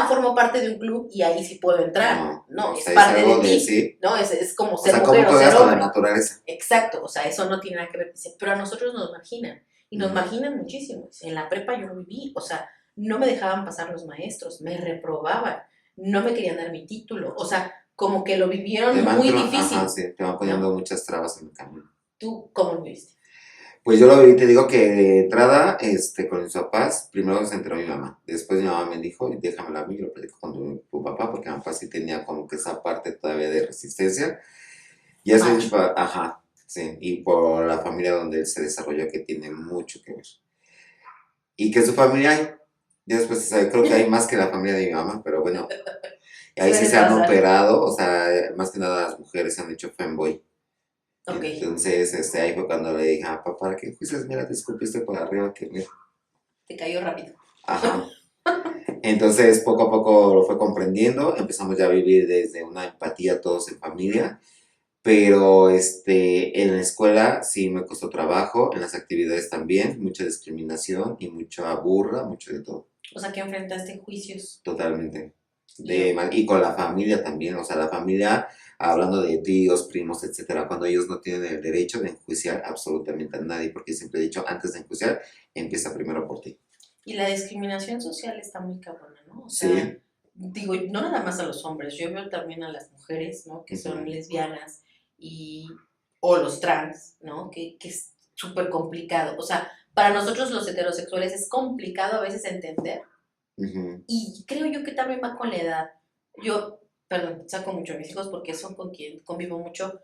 formo parte de un club y ahí sí puedo entrar. No, o es sea, es parte algo de ti. sí. ¿No? Es como O ser sea, mujer ¿cómo o ser juegas con la hombre. naturaleza? Exacto, o sea, eso no tiene nada que ver. Dice, pero a nosotros nos marginan. Y nos Ujú. marginan muchísimo. En la prepa yo lo viví. O sea, no me dejaban pasar los maestros, me reprobaban, no me querían dar mi título. O sea, como que lo vivieron muy difícil. Ajá, sí, te van poniendo ¿no? muchas trabas en el camino. ¿Tú cómo lo viste? Pues yo lo viví, te digo que de entrada, con mis papás, primero se enteró mi mamá. Después mi mamá me dijo, déjamelo a mí, yo lo platico con tu papá, porque mi papá sí tenía como que esa parte todavía de resistencia. Y así, Macho. ajá, sí, y por la familia donde él se desarrolló, que tiene mucho que ver. Y que su familia hay. Ya después se sabe, creo que hay más que la familia de mi mamá, pero bueno, ahí sí Suele se han pasar. operado, o sea, más que nada las mujeres se han hecho femboy. Ok, Entonces, ahí fue cuando le dije, papá, ¿para qué juicios? Mira, te escupiste por arriba, que mira. te cayó rápido. Ajá. Entonces, poco a poco lo fue comprendiendo, empezamos ya a vivir desde una empatía todos en familia, pero en la escuela sí me costó trabajo, en las actividades también, mucha discriminación y mucha burla, mucho de todo, O sea, que enfrentaste juicios. totalmente. Y yo, Y con la familia también, o sea, la familia, hablando de tíos, primos, etcétera, cuando ellos no tienen el derecho de enjuiciar absolutamente a nadie, porque siempre he dicho, antes de enjuiciar, empieza primero por ti. y la discriminación social está muy cabrona, ¿no? O sea, Sí. digo, no nada más a los hombres, yo veo también a las mujeres, ¿no? Que son Ujú. lesbianas y, o los trans, ¿no? Que es súper complicado. O sea, para nosotros los heterosexuales es complicado a veces entender Ujú. y creo yo que también va con la edad. Yo, perdón, saco mucho a mis hijos porque son con quien convivo mucho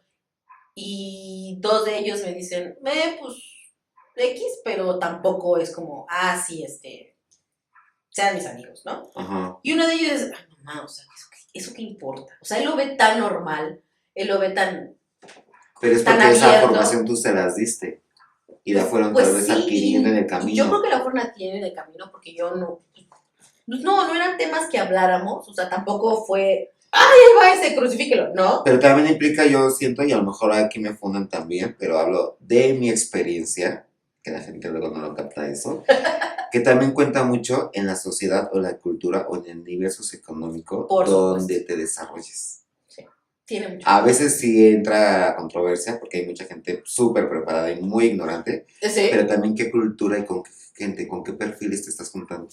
y dos de ellos me dicen, pues X, pero tampoco es como, sí, sean mis amigos, ¿no? Ajá. Y uno de ellos es, mamá, o sea, ¿eso qué importa? O sea, él lo ve tan normal, él lo ve tan, Pero es tan porque esa formación abierto. tú se las diste y la Pues, fueron tal pues vez sí, adquiriendo en el y yo creo camino. que la forma tiene de camino porque yo no, pues no eran temas que habláramos, o sea, tampoco fue, ahí va ese, crucifíquelo, ¿no? Pero también implica, yo siento, y a lo mejor aquí me fundan también, pero hablo de mi experiencia, que la gente luego no lo capta eso, que también cuenta mucho en la sociedad o la cultura o en el nivel socioeconómico Por supuesto, donde te desarrolles. sí, tiene mucho que A ver. veces sí entra controversia porque hay mucha gente súper preparada y muy ignorante, pero Sí, también qué cultura y con qué gente, con qué perfiles te estás juntando.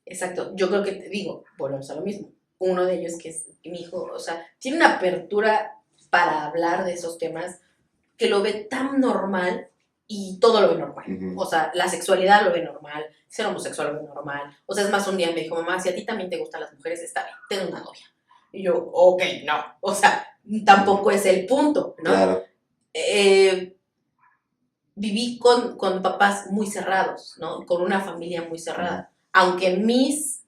exacto, yo creo que te digo, volvemos a lo mismo. Uno de ellos que es mi hijo, o sea, tiene una apertura para hablar de esos temas que lo ve tan normal y todo lo ve normal. Ujú. O sea, la sexualidad lo ve normal, ser homosexual lo ve normal. O sea, es más, un día me dijo, mamá, si a ti también te gustan las mujeres, está bien, ten una novia. Y yo, ok, no. O sea, tampoco es el punto, ¿no? Claro. Eh, Viví con papás muy cerrados, ¿no? Con una familia muy Ujú. cerrada. Aunque mis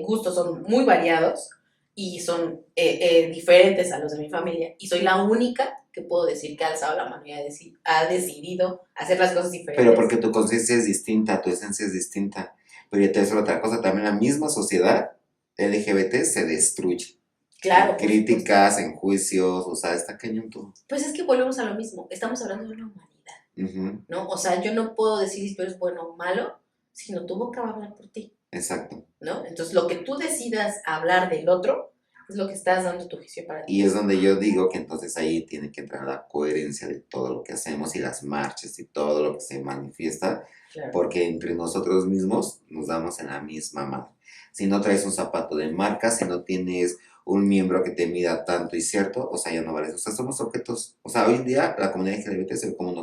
gustos son muy variados y son diferentes a los de mi familia, y soy la única que puedo decir que ha alzado la mano y ha decidido hacer las cosas Pero diferentes. porque tu conciencia es distinta, tu esencia es distinta. Pero ya te voy a decir otra cosa, también la misma sociedad LGBT se destruye. En Claro, por supuesto. críticas, en juicios, o sea, está cañón todo. Pues es que volvemos a lo mismo, estamos hablando de una humanidad, Ujú. ¿no? O sea, yo no puedo decir si tú eres bueno o malo, sino tu boca va a hablar por ti. Exacto. ¿No? Entonces, lo que tú decidas hablar del otro es lo que estás dando tu juicio para ti. Y es donde yo digo que entonces ahí tiene que entrar la coherencia de todo lo que hacemos y las marchas y todo lo que se manifiesta, Claro. porque entre nosotros mismos nos damos en la misma madre. Si no traes un zapato de marca, si no tienes un miembro que te mida tanto y cierto, o sea, ya no vales. O sea, somos objetos. O sea, hoy en día la comunidad LGBT se ve como un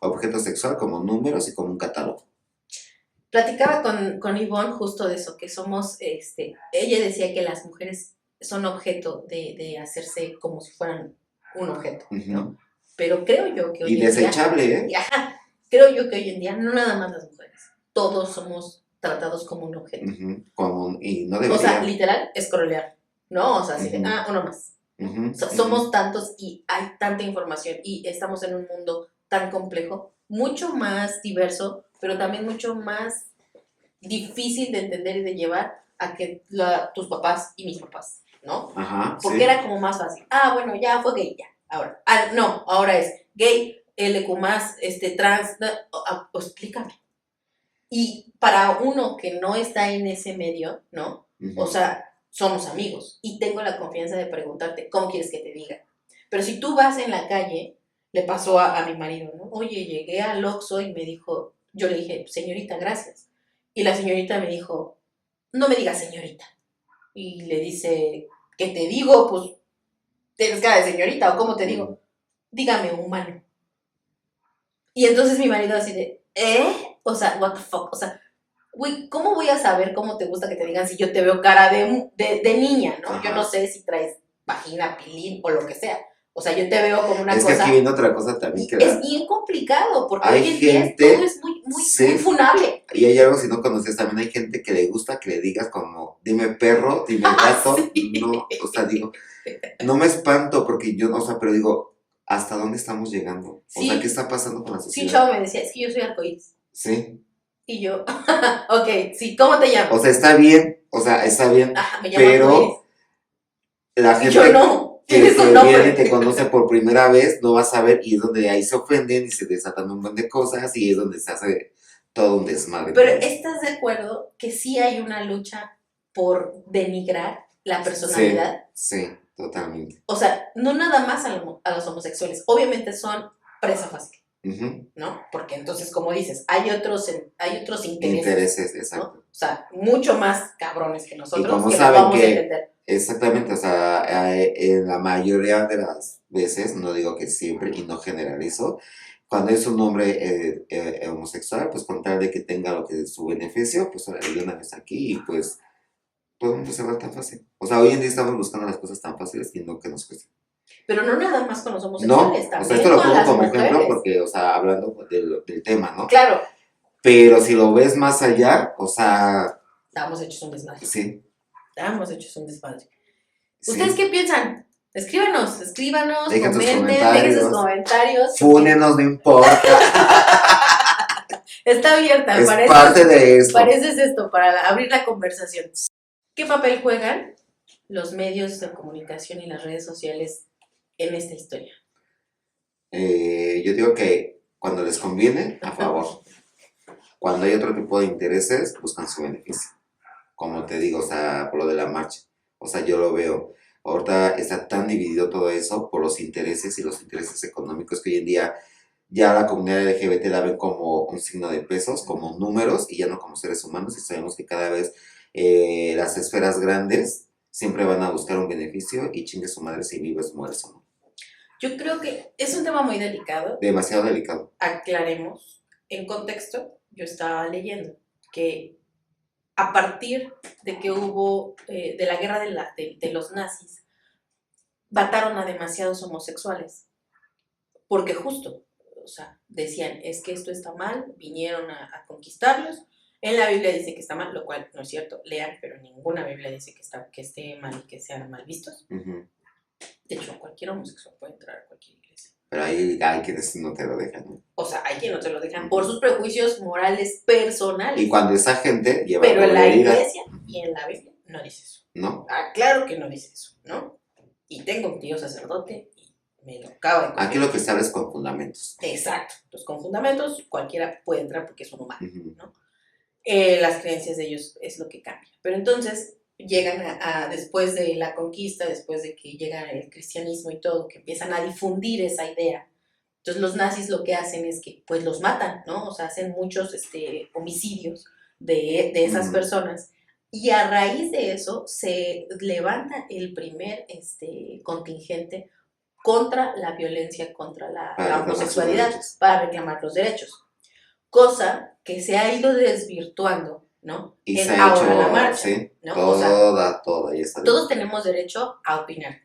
objeto sexual, como números y como un catálogo. Platicaba con Yvonne justo de eso, que somos, ella decía que las mujeres son objeto de hacerse como si fueran un objeto, ¿no? Ujú. Pero creo yo que Y hoy en día, desechable, ¿eh? creo yo que hoy en día, no nada más las mujeres, todos somos tratados como un objeto. Ujú. Y no O sea, debería. literal, scrollear, ¿no? O sea, así de, Ujú. uno más. Ujú. Ujú. Somos tantos y hay tanta información y estamos en un mundo tan complejo, mucho más diverso, pero también mucho más difícil de entender y de llevar a que tus papás y mis papás, ¿no? Ajá, Porque sí. era como más fácil. Bueno, ya fue gay, ya. Ahora, no, ahora es gay, LQ+, trans, no, explícame. Y para uno que no está en ese medio, ¿no? O sea, somos amigos y tengo la confianza de preguntarte, ¿cómo quieres que te diga? Pero si tú vas en la calle, le pasó a mi marido, ¿no? Oye, llegué al Oxxo y me dijo, yo le dije, señorita, gracias. Y la señorita me dijo, no me digas señorita. Y le dice, ¿qué te digo? Pues, ¿tienes cara de señorita o cómo te digo? Dígame humano. Y entonces mi marido así de, O sea, what the fuck, o sea, güey, ¿cómo voy a saber cómo te gusta que te digan si yo te veo cara de niña, ¿no? Ajá. Yo no sé si traes vagina, pilín o lo que sea. O sea, yo te veo como una cosa... Es que aquí viene otra cosa también que es bien complicado, porque hay hoy en día gente... todo es muy Sí. funable. Y hay algo, si no conoces, también hay gente que le gusta que le digas como, dime perro, dime gato. Sí. No, o sea, digo, no me espanto porque yo, o sea, pero digo, ¿hasta dónde estamos llegando? O Sí. sea, ¿qué está pasando con la Sí, un sociedad? chavo me decía, es que yo soy arcoíris. Sí. Y yo, ok, sí, ¿cómo te llamas? O sea, está bien, Ajá, me llamo pero arcoíris. la Y gente yo no, que tienes un nombre. viene y te conoce por primera vez no va a saber, y es donde ahí se ofenden y se desatan un montón de cosas y es donde se hace todo un desmadre. Pero ¿estás de acuerdo que sí hay una lucha por denigrar la personalidad? Sí, totalmente. O sea, no nada más a los homosexuales, obviamente son presa fácil, ¿no? Porque entonces, como dices, hay otros intereses, exacto. ¿no? O sea, mucho más cabrones que nosotros, y como que saben vamos que, a entender. Exactamente, o sea, en la mayoría de las veces, no digo que siempre y no generalizo, cuando es un hombre homosexual, pues con tal de que tenga lo que es su beneficio, pues ahora de una vez aquí y pues todo el mundo se va tan fácil. O sea, hoy en día estamos buscando las cosas tan fáciles y no que nos cuesten. Pero no nada más con los No, homosexuales, o también sea, esto lo con pongo las como mujeres. ejemplo porque, o sea, hablando del tema, ¿no? Claro, Pero si lo ves más allá, o sea, estamos hechos un desmadre. sí, Estamos hechos un desmadre. sí. ¿Ustedes qué piensan? Escríbanos, Dejen sus comenten, dejen sus comentarios. Fúnenos, no importa. Está abierta, Es parte de esto. Pareces esto, para abrir la conversación. ¿Qué papel juegan los medios de comunicación y las redes sociales en esta historia? Yo digo que cuando les conviene, a favor. Cuando hay otro tipo de intereses, buscan su beneficio. Como te digo, o sea, por lo de la marcha. O sea, yo lo veo. Ahorita está tan dividido todo eso por los intereses y los intereses económicos que hoy en día ya la comunidad LGBT la ven como un signo de pesos, como números y ya no como seres humanos. Y sabemos que cada vez las esferas grandes siempre van a buscar un beneficio y chingue su madre si vives muerto, ¿no? Yo creo que es un tema muy delicado. Demasiado delicado. Aclaremos. En contexto, yo estaba leyendo que a partir de que hubo, de la guerra de los nazis, mataron a demasiados homosexuales. Porque justo, o sea, decían, es que esto está mal, vinieron a conquistarlos. En la Biblia dice que está mal, lo cual no es cierto, lean, pero en ninguna Biblia dice que esté mal y que sean mal vistos. De hecho, cualquier homosexual puede entrar a cualquier iglesia. Pero hay quienes no te lo dejan, ¿no? O sea, hay quienes no te lo dejan por sus prejuicios morales personales. Y cuando esa gente lleva pero en la herida, iglesia y en la Biblia no dice eso. ¿no? Claro que no dice eso, ¿no? Y tengo un tío sacerdote y me lo acaba de contar. Aquí lo que se habla es con fundamentos. Exacto. Entonces, con fundamentos, cualquiera puede entrar porque es un humano, ¿no? Las creencias de ellos es lo que cambia. Pero entonces llegan después de la conquista, después de que llega el cristianismo y todo, que empiezan a difundir esa idea. Entonces los nazis lo que hacen es que pues los matan, ¿no? O sea, hacen muchos homicidios de esas personas. Y a raíz de eso se levanta el primer contingente contra la violencia, contra la homosexualidad, para reclamar los derechos. Cosa que se ha ido desvirtuando, ¿no? Y se ha ahora hecho, la marcha, sí, ¿no? toda, ya está. Todos tenemos derecho a opinar.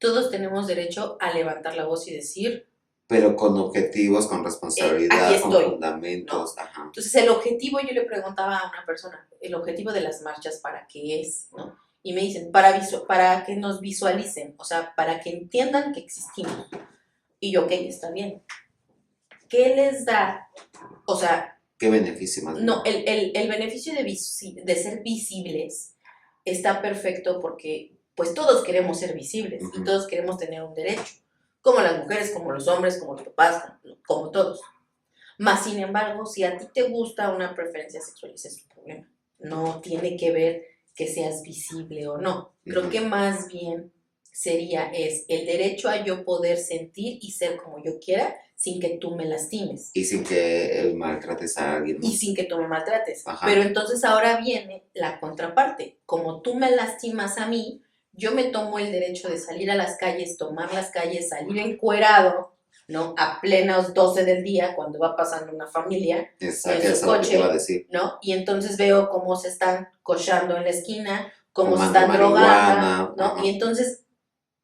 Todos tenemos derecho a levantar la voz y decir... Pero con objetivos, con responsabilidad, aquí estoy, con fundamentos. ¿no? Ajá. Entonces, el objetivo, yo le preguntaba a una persona, el objetivo de las marchas, ¿para qué es? ¿No? Y me dicen, para que nos visualicen, o sea, para que entiendan que existimos. Y yo, ok, está bien. ¿Qué les da? O sea... ¿Qué beneficio más? No, el beneficio de ser visibles está perfecto porque pues todos queremos ser visibles y todos queremos tener un derecho, como las mujeres, como los hombres, como los papás, como todos. Más sin embargo, si a ti te gusta una preferencia sexual, ese es tu problema. No tiene que ver que seas visible o no. Creo que más bien es el derecho a yo poder sentir y ser como yo quiera sin que tú me lastimes. Y sin que maltrates a alguien. Y sin que tú me maltrates. Ajá. Pero entonces ahora viene la contraparte. Como tú me lastimas a mí, yo me tomo el derecho de salir a las calles, tomar las calles, salir encuerado, ¿no? A plenos 12 del día, cuando va pasando una familia Exacto, en eso su es lo que te iba a coche, decir. ¿no? Y entonces veo cómo se están cochando en la esquina, cómo se Fumando están drogando, marihuana, ¿no? ajá. Y entonces,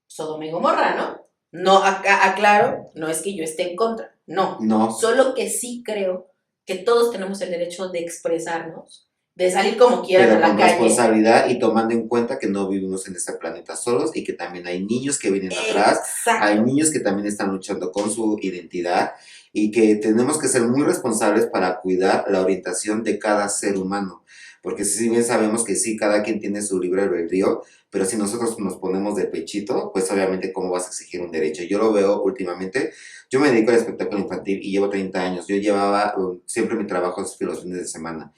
Sodoma y Gomorra, ¿no? No, aclaro, no es que yo esté en contra, no. No. Solo que sí creo que todos tenemos el derecho de expresarnos, de salir como quieran Pero a la con calle. responsabilidad y tomando en cuenta que no vivimos en este planeta solos y que también hay niños que vienen atrás, Exacto. hay niños que también están luchando con su identidad y que tenemos que ser muy responsables para cuidar la orientación de cada ser humano. Porque si bien sabemos que sí, cada quien tiene su libre albedrío, pero si nosotros nos ponemos de pechito, pues obviamente cómo vas a exigir un derecho. Yo lo veo últimamente, yo me dedico al espectáculo infantil y llevo 30 años, yo llevaba siempre mi trabajo los fines de semana.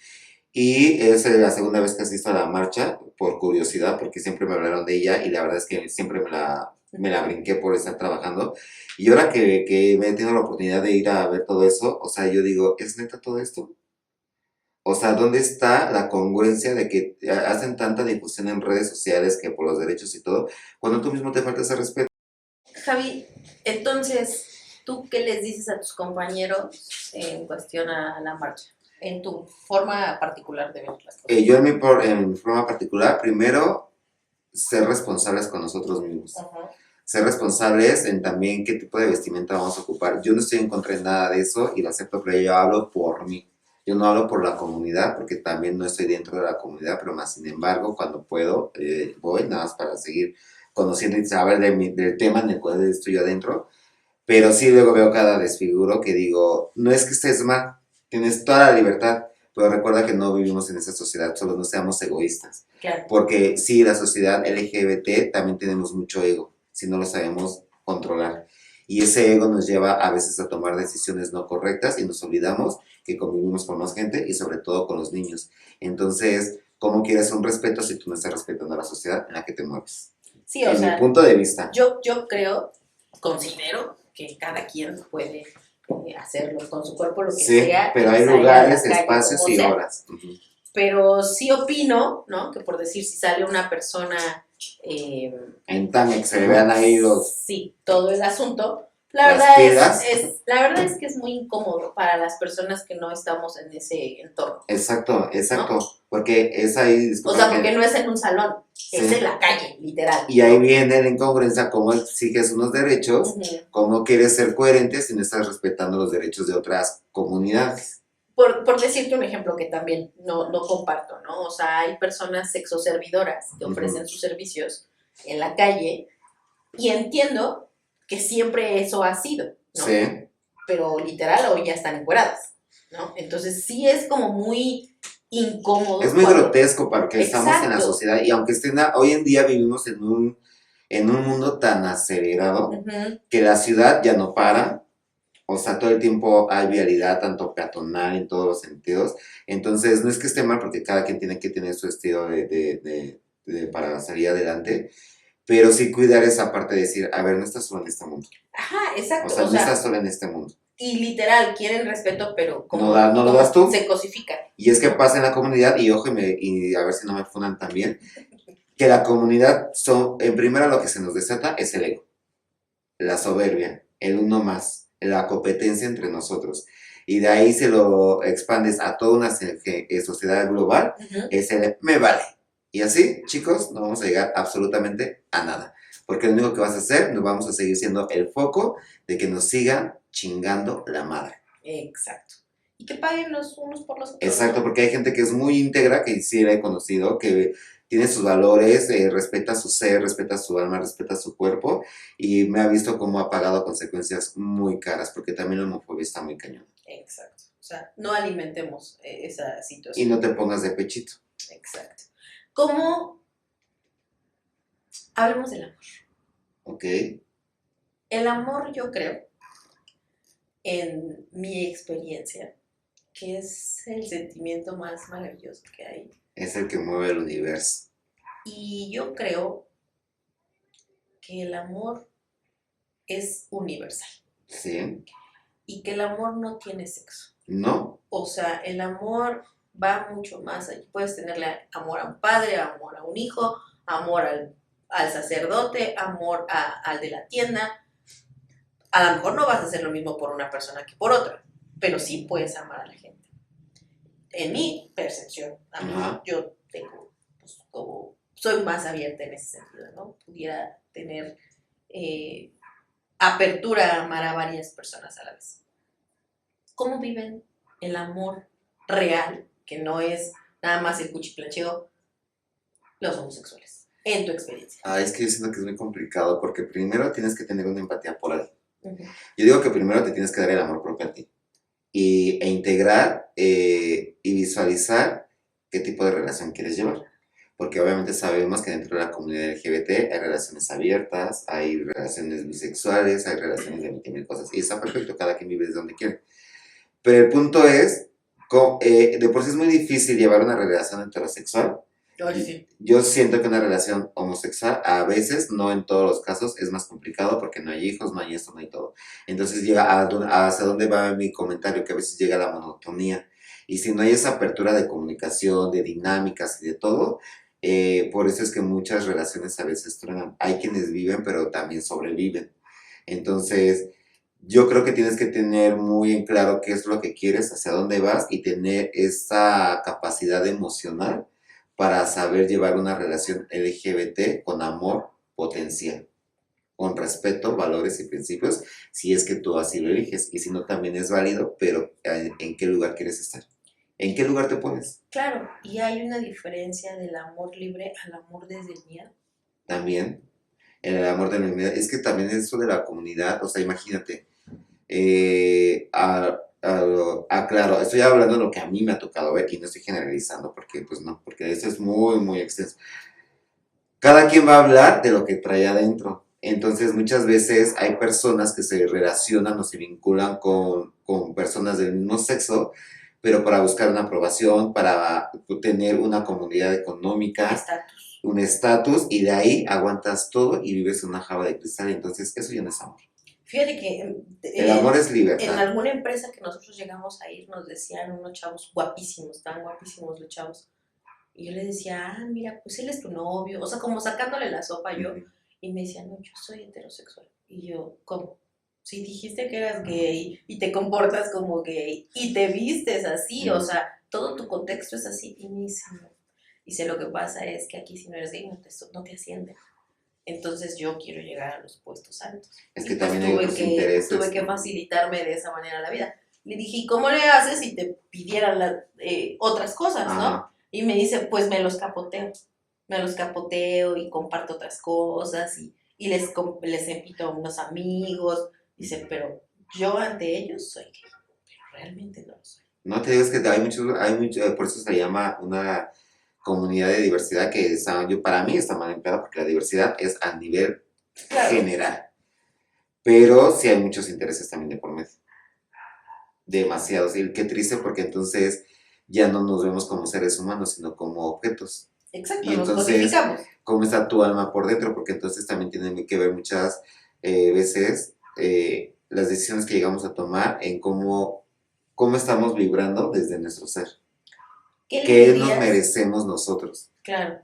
Y es la segunda vez que asisto a la marcha, por curiosidad, porque siempre me hablaron de ella y la verdad es que siempre me la brinqué por estar trabajando. Y ahora que me he tenido la oportunidad de ir a ver todo eso, o sea, yo digo, ¿es neta todo esto? O sea, ¿dónde está la congruencia de que hacen tanta difusión en redes sociales que por los derechos y todo, cuando tú mismo te faltas ese respeto? Javi, entonces, ¿tú qué les dices a tus compañeros en cuestión a la marcha? En tu forma particular de ver las cosas. Yo en mi forma particular, primero, ser responsables con nosotros mismos. Uh-huh. Ser responsables en también qué tipo de vestimenta vamos a ocupar. Yo no estoy en contra de nada de eso y lo acepto, pero yo hablo por mí. Yo no hablo por la comunidad porque también no estoy dentro de la comunidad, pero más sin embargo, cuando puedo, voy nada más para seguir conociendo y saber del tema en el cual estoy yo adentro. Pero sí luego veo cada desfiguro que digo, no es que estés mal, tienes toda la libertad, pero recuerda que no vivimos en esa sociedad, solo no seamos egoístas. Claro. Porque sí, la sociedad LGBT también tenemos mucho ego, si no lo sabemos controlar. Y ese ego nos lleva a veces a tomar decisiones no correctas y nos olvidamos que convivimos con más gente y sobre todo con los niños. Entonces, ¿cómo quieres un respeto si tú no estás respetando a la sociedad en la que te mueves? Sí, o en sea, mi punto de vista. Yo considero que cada quien puede hacerlo con su cuerpo, lo que sea. Pero hay lugares, espacios y horas. Uh-huh. Pero sí opino, ¿no? Que por decir, si sale una persona... en Tame, que se le vean ahí los... Sí, todo el asunto. La verdad es que es muy incómodo para las personas que no estamos en ese entorno. Exacto. ¿No? Porque es ahí... O sea, porque no es en un salón, sí. Es en la calle, literal. Y ahí viene la incongruencia, cómo exiges unos derechos, uh-huh. Cómo quieres ser coherente si no estás respetando los derechos de otras comunidades. Por decirte un ejemplo que también no comparto, ¿no? O sea, hay personas sexoservidoras que ofrecen uh-huh. sus servicios en la calle y entiendo que siempre eso ha sido, ¿no? Sí. Pero literal hoy ya están encueradas, ¿no? Entonces sí es como muy incómodo. Es muy grotesco porque estamos en la sociedad y aunque hoy en día vivimos en un mundo tan acelerado uh-huh. que la ciudad ya no para. O sea, todo el tiempo hay vialidad, tanto peatonal en todos los sentidos. Entonces, no es que esté mal porque cada quien tiene que tener su estilo para salir adelante. Pero sí cuidar esa parte de decir, a ver, no estás solo en este mundo. Ajá, exacto. O sea, no estás solo en este mundo. Y literal, quieren respeto, pero como no lo das tú. Se cosifican. Y es que pasa en la comunidad, y ojo, y a ver si no me funan también, que la comunidad, en primera lo que se nos desata es el ego, la soberbia, el uno más. La competencia entre nosotros. Y de ahí se lo expandes a toda una sociedad global, uh-huh. Es el me vale. Y así, chicos, no vamos a llegar absolutamente a nada. Porque lo único que vas a hacer, nos vamos a seguir siendo el foco de que nos sigan chingando la madre. Exacto. Y que paguen los unos por los otros. Exacto, porque hay gente que es muy íntegra, que sí la he conocido, que tiene sus valores, respeta su ser, respeta su alma, respeta su cuerpo y me ha visto cómo ha pagado consecuencias muy caras porque también la homofobia está muy cañón. Exacto. O sea, no alimentemos esa situación. Y no te pongas de pechito. Exacto. ¿Cómo? Hablemos del amor. Ok. El amor, yo creo, en mi experiencia, que es el sentimiento más maravilloso que hay. Es el que mueve el universo. Y yo creo que el amor es universal ¿Sí? y que el amor no tiene sexo. ¿No? O sea, el amor va mucho más allá. Puedes tenerle amor a un padre, amor a un hijo, amor al sacerdote, amor al de la tienda. A lo mejor no vas a hacer lo mismo por una persona que por otra, pero sí puedes amar a la gente. En mi percepción, a mí Ajá. yo tengo, pues, como, soy más abierta en ese sentido, ¿no? Pudiera tener apertura a amar a varias personas a la vez. ¿Cómo viven el amor real, que no es nada más el cuchiplancheo, los homosexuales? En tu experiencia. Es que yo siento que es muy complicado porque primero tienes que tener una empatía por alguien. Uh-huh. Yo digo que primero te tienes que dar el amor propio a ti e integrar y visualizar qué tipo de relación quieres llevar. Porque obviamente sabemos que dentro de la comunidad LGBT hay relaciones abiertas, hay relaciones bisexuales, hay relaciones de 20.000 cosas. Y está perfecto, cada quien vive desde donde quiere. Pero el punto es, de por sí es muy difícil llevar una relación heterosexual. Ay, sí. Yo siento que una relación homosexual, a veces, no en todos los casos, es más complicado porque no hay hijos, no hay esto, no hay todo. Entonces llega hacia dónde va mi comentario, que a veces llega la monotonía. Y si no hay esa apertura de comunicación, de dinámicas y de todo, por eso es que muchas relaciones a veces truenan. Hay quienes viven, pero también sobreviven. Entonces, yo creo que tienes que tener muy en claro qué es lo que quieres, hacia dónde vas y tener esa capacidad emocional para saber llevar una relación LGBT con amor potencial, con respeto, valores y principios, si es que tú así lo eliges. Y si no, también es válido, pero ¿en qué lugar quieres estar? ¿En qué lugar te pones? Claro, y hay una diferencia del amor libre al amor desde el miedo. También, el amor de la unidad. Es que también eso de la comunidad, o sea, imagínate, claro, estoy hablando de lo que a mí me ha tocado ver y no estoy generalizando porque, pues no, porque eso es muy, muy extenso. Cada quien va a hablar de lo que trae adentro. Entonces, muchas veces hay personas que se relacionan o se vinculan con personas del mismo sexo, pero para buscar una aprobación, para tener una comunidad económica, Estatus. un estatus, y de ahí aguantas todo y vives en una jaula de cristal. Entonces, eso ya no es amor. Fíjate que El amor es en libertad. alguna empresa que nosotros llegamos a ir nos decían unos chavos guapísimos, estaban guapísimos los chavos. Y yo le decía, mira, pues él es tu novio, o sea, como sacándole la sopa yo. Y me decía, no, yo soy heterosexual. Y yo, ¿cómo? Si dijiste que eras gay y te comportas como gay y te vistes así, o sea, todo tu contexto es así. Y me dice, no. Dice, lo que pasa es que aquí si no eres gay no te ascienden. Entonces yo quiero llegar a los puestos altos. Es que y pues también hay otros intereses. tuve que facilitarme de esa manera la vida. Le dije, ¿y cómo le haces si te pidieran otras cosas, no? Y me dice, pues me los capoteo y comparto otras cosas y les invito a unos amigos. Dice, pero yo ante ellos soy gay, pero realmente no lo soy. No te digo, es que hay mucho, por eso se llama una comunidad de diversidad que para mí está mal empleada porque la diversidad es a nivel general. Pero sí hay muchos intereses también de por medio. Demasiados. Y qué triste porque entonces ya no nos vemos como seres humanos, sino como objetos. Exacto, y nos entonces, cosificamos. ¿cómo está tu alma por dentro? Porque entonces también tienen que ver muchas veces las decisiones que llegamos a tomar en cómo estamos vibrando desde nuestro ser. ¿Qué nos merecemos nosotros? Claro.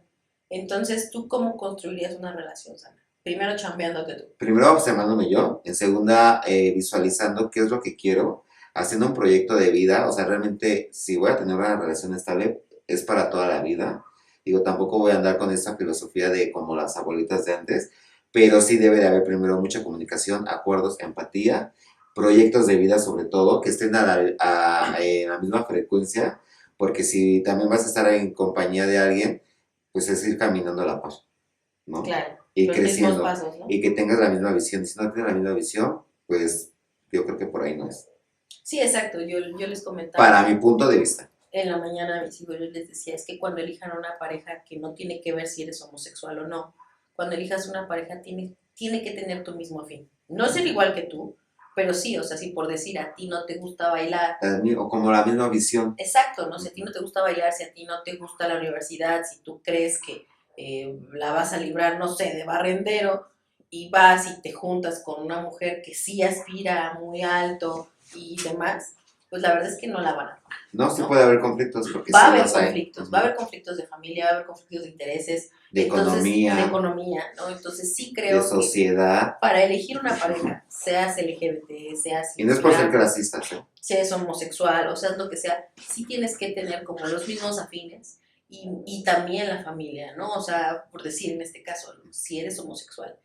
Entonces, ¿tú cómo construirías una relación sana? Primero, chambeándote tú. Primero, observándome yo. En segunda, visualizando qué es lo que quiero. Haciendo un proyecto de vida. O sea, realmente, si voy a tener una relación estable, es para toda la vida. Digo, tampoco voy a andar con esa filosofía de como las abuelitas de antes. Pero sí debe de haber primero mucha comunicación, acuerdos, empatía. Proyectos de vida sobre todo, que estén en la misma frecuencia. Porque si también vas a estar en compañía de alguien, pues es ir caminando a la par, ¿no? Claro, y los creciendo, mismos pasos, ¿no? y que tengas la misma visión. Si no tienes la misma visión, pues yo creo que por ahí no es. Sí, exacto, yo les comentaba. Para mi punto de vista. En la mañana a mis hijos yo les decía, es que cuando elijan una pareja que no tiene que ver si eres homosexual o no, cuando elijas una pareja tiene que tener tu mismo fin. No ser igual que tú, Pero sí, o sea, si por decir a ti no te gusta bailar, O como la misma visión. exacto, ¿no? Si a ti no te gusta bailar, si a ti no te gusta la universidad, si tú crees que la vas a librar, no sé, de barrendero, y vas y te juntas con una mujer que sí aspira muy alto y demás, pues la verdad es que no la van a tomar. No, sí ¿No? puede haber conflictos porque Va sí a haber los hay. conflictos, va a haber conflictos de familia, va a haber conflictos de intereses, De entonces, de economía, economía, ¿no? Entonces sí de creo que sociedad. para elegir una pareja, seas LGBT, seas Y no es por ser lesbiana, clasistas, ¿eh? seas homosexual, o sea, lo que sea, sí tienes que tener como los mismos afines y también la familia, ¿no? O sea, por decir en este caso, si eres homosexual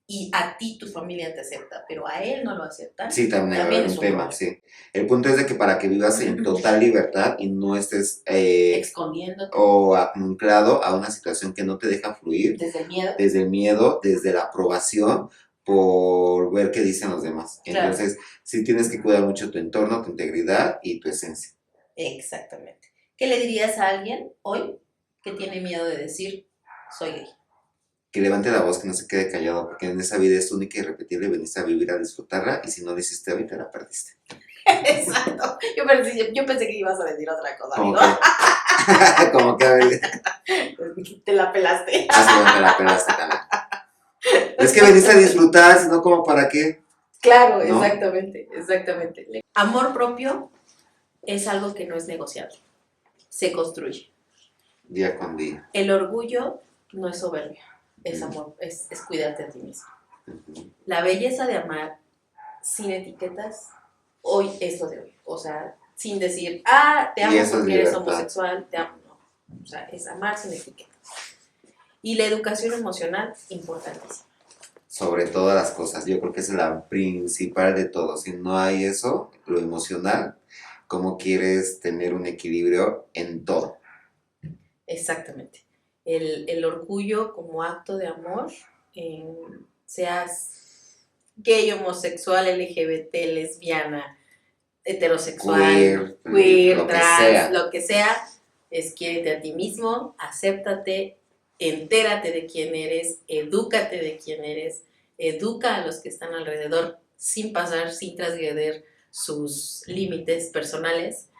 y a ti tu familia te acepta, pero a él no lo aceptan, Sí, también va a haber es un un tema, problema. sí. El punto es de que para que vivas en total libertad y no estés Escondiéndote o anclado a una situación que no te deja fluir, desde el miedo, desde la aprobación, por ver qué dicen los demás. Claro. Entonces, sí tienes que cuidar mucho tu entorno, tu integridad y tu esencia. Exactamente. ¿Qué le dirías a alguien hoy que tiene miedo de decir soy gay? Que levante la voz, que no se quede callado, porque en esa vida es única y irrepetible, veniste a vivir, a disfrutarla, y si no lo hiciste ahorita, la perdiste. Exacto. Yo pensé que ibas a decir otra cosa, Como amigo. que, como que, Te la pelaste. así bueno, te la pelaste también. Es que veniste a disfrutar, si no, como para qué. Claro, ¿No? exactamente, exactamente. Amor propio es algo que no es negociable. Se construye. Día con día. El orgullo no es soberbia, es amor, es cuidarte a ti mismo. Ujú. La belleza de amar sin etiquetas, hoy es lo de hoy. O sea, sin decir, te Y amo eso es porque eres libertad. homosexual, te amo. No. O sea, es amar sin etiquetas. Y la educación emocional, importantísima. Sobre todas las cosas, yo creo que es la principal de todo. Si no hay eso, lo emocional, ¿cómo quieres tener un equilibrio en todo? Exactamente. El orgullo como acto de amor, seas gay, homosexual, LGBT, lesbiana, heterosexual, queer, lo que trans, sea. lo que sea, es quiérete a ti mismo, acéptate, entérate de quién eres, edúcate de quién eres, educa a los que están alrededor sin pasar, sin transgredir sus límites personales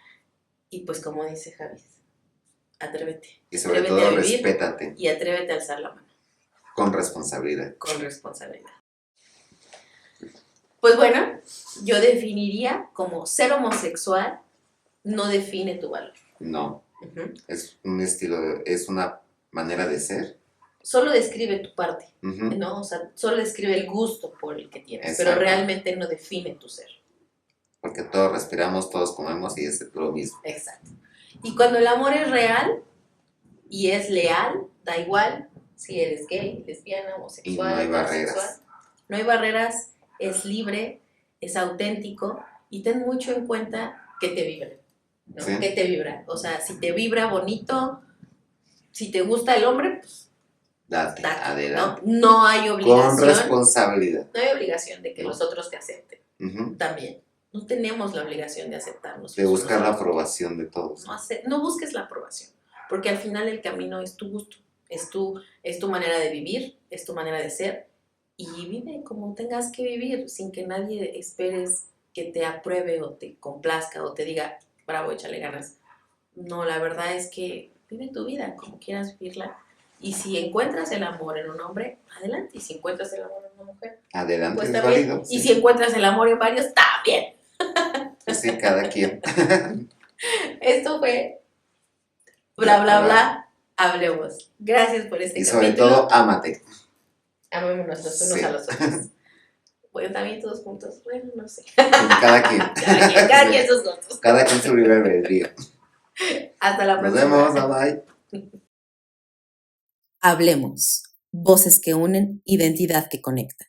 y pues como dice Javi, atrévete. Y sobre Atrévete todo, a vivir respétate y atrévete a alzar la mano con responsabilidad. con responsabilidad. Pues bueno, yo definiría como ser homosexual no define tu valor. No, Uh-huh. es un estilo, es una manera de ser. Solo describe tu parte, Ujú. ¿no? O sea, solo describe el gusto por el que tienes, Exacto. pero realmente no define tu ser. Porque todos respiramos, todos comemos y es lo mismo. Exacto. Y cuando el amor es real y es leal, da igual si eres gay, lesbiana, homosexual, Y no hay heterosexual. barreras. No hay barreras, es libre, es auténtico y ten mucho en cuenta que te vibra, ¿no? Sí. ¿Qué te vibra? O sea, si te vibra bonito, si te gusta el hombre, pues Date, adelante. no hay obligación. Con responsabilidad. No hay obligación de que No. los otros te acepten. Ujú. También. No tenemos la obligación de aceptarnos. De buscar la aprobación de todos. No busques la aprobación, porque al final el camino es tu gusto, es tu manera de vivir, es tu manera de ser, y vive como tengas que vivir, sin que nadie esperes que te apruebe o te complazca o te diga, bravo, échale ganas. No, la verdad es que vive tu vida como quieras vivirla. Y si encuentras el amor en un hombre, adelante. Y si encuentras el amor en una mujer, Adelante, pues es también. válido. Y Sí. si encuentras el amor en varios, también. Pues sí, cada quien. Esto fue bla, bla, bla, hablemos. Gracias por este Y sobre capítulo. todo, ámate. Amémonos los unos Sí. a los otros. Bueno, también todos juntos. Bueno, no sé. Cada quien. Cada quien sus gustos. Cada quien su libre albedrío. Hasta la Nos próxima. vemos, bye. Hablemos. Voces que unen, identidad que conecta.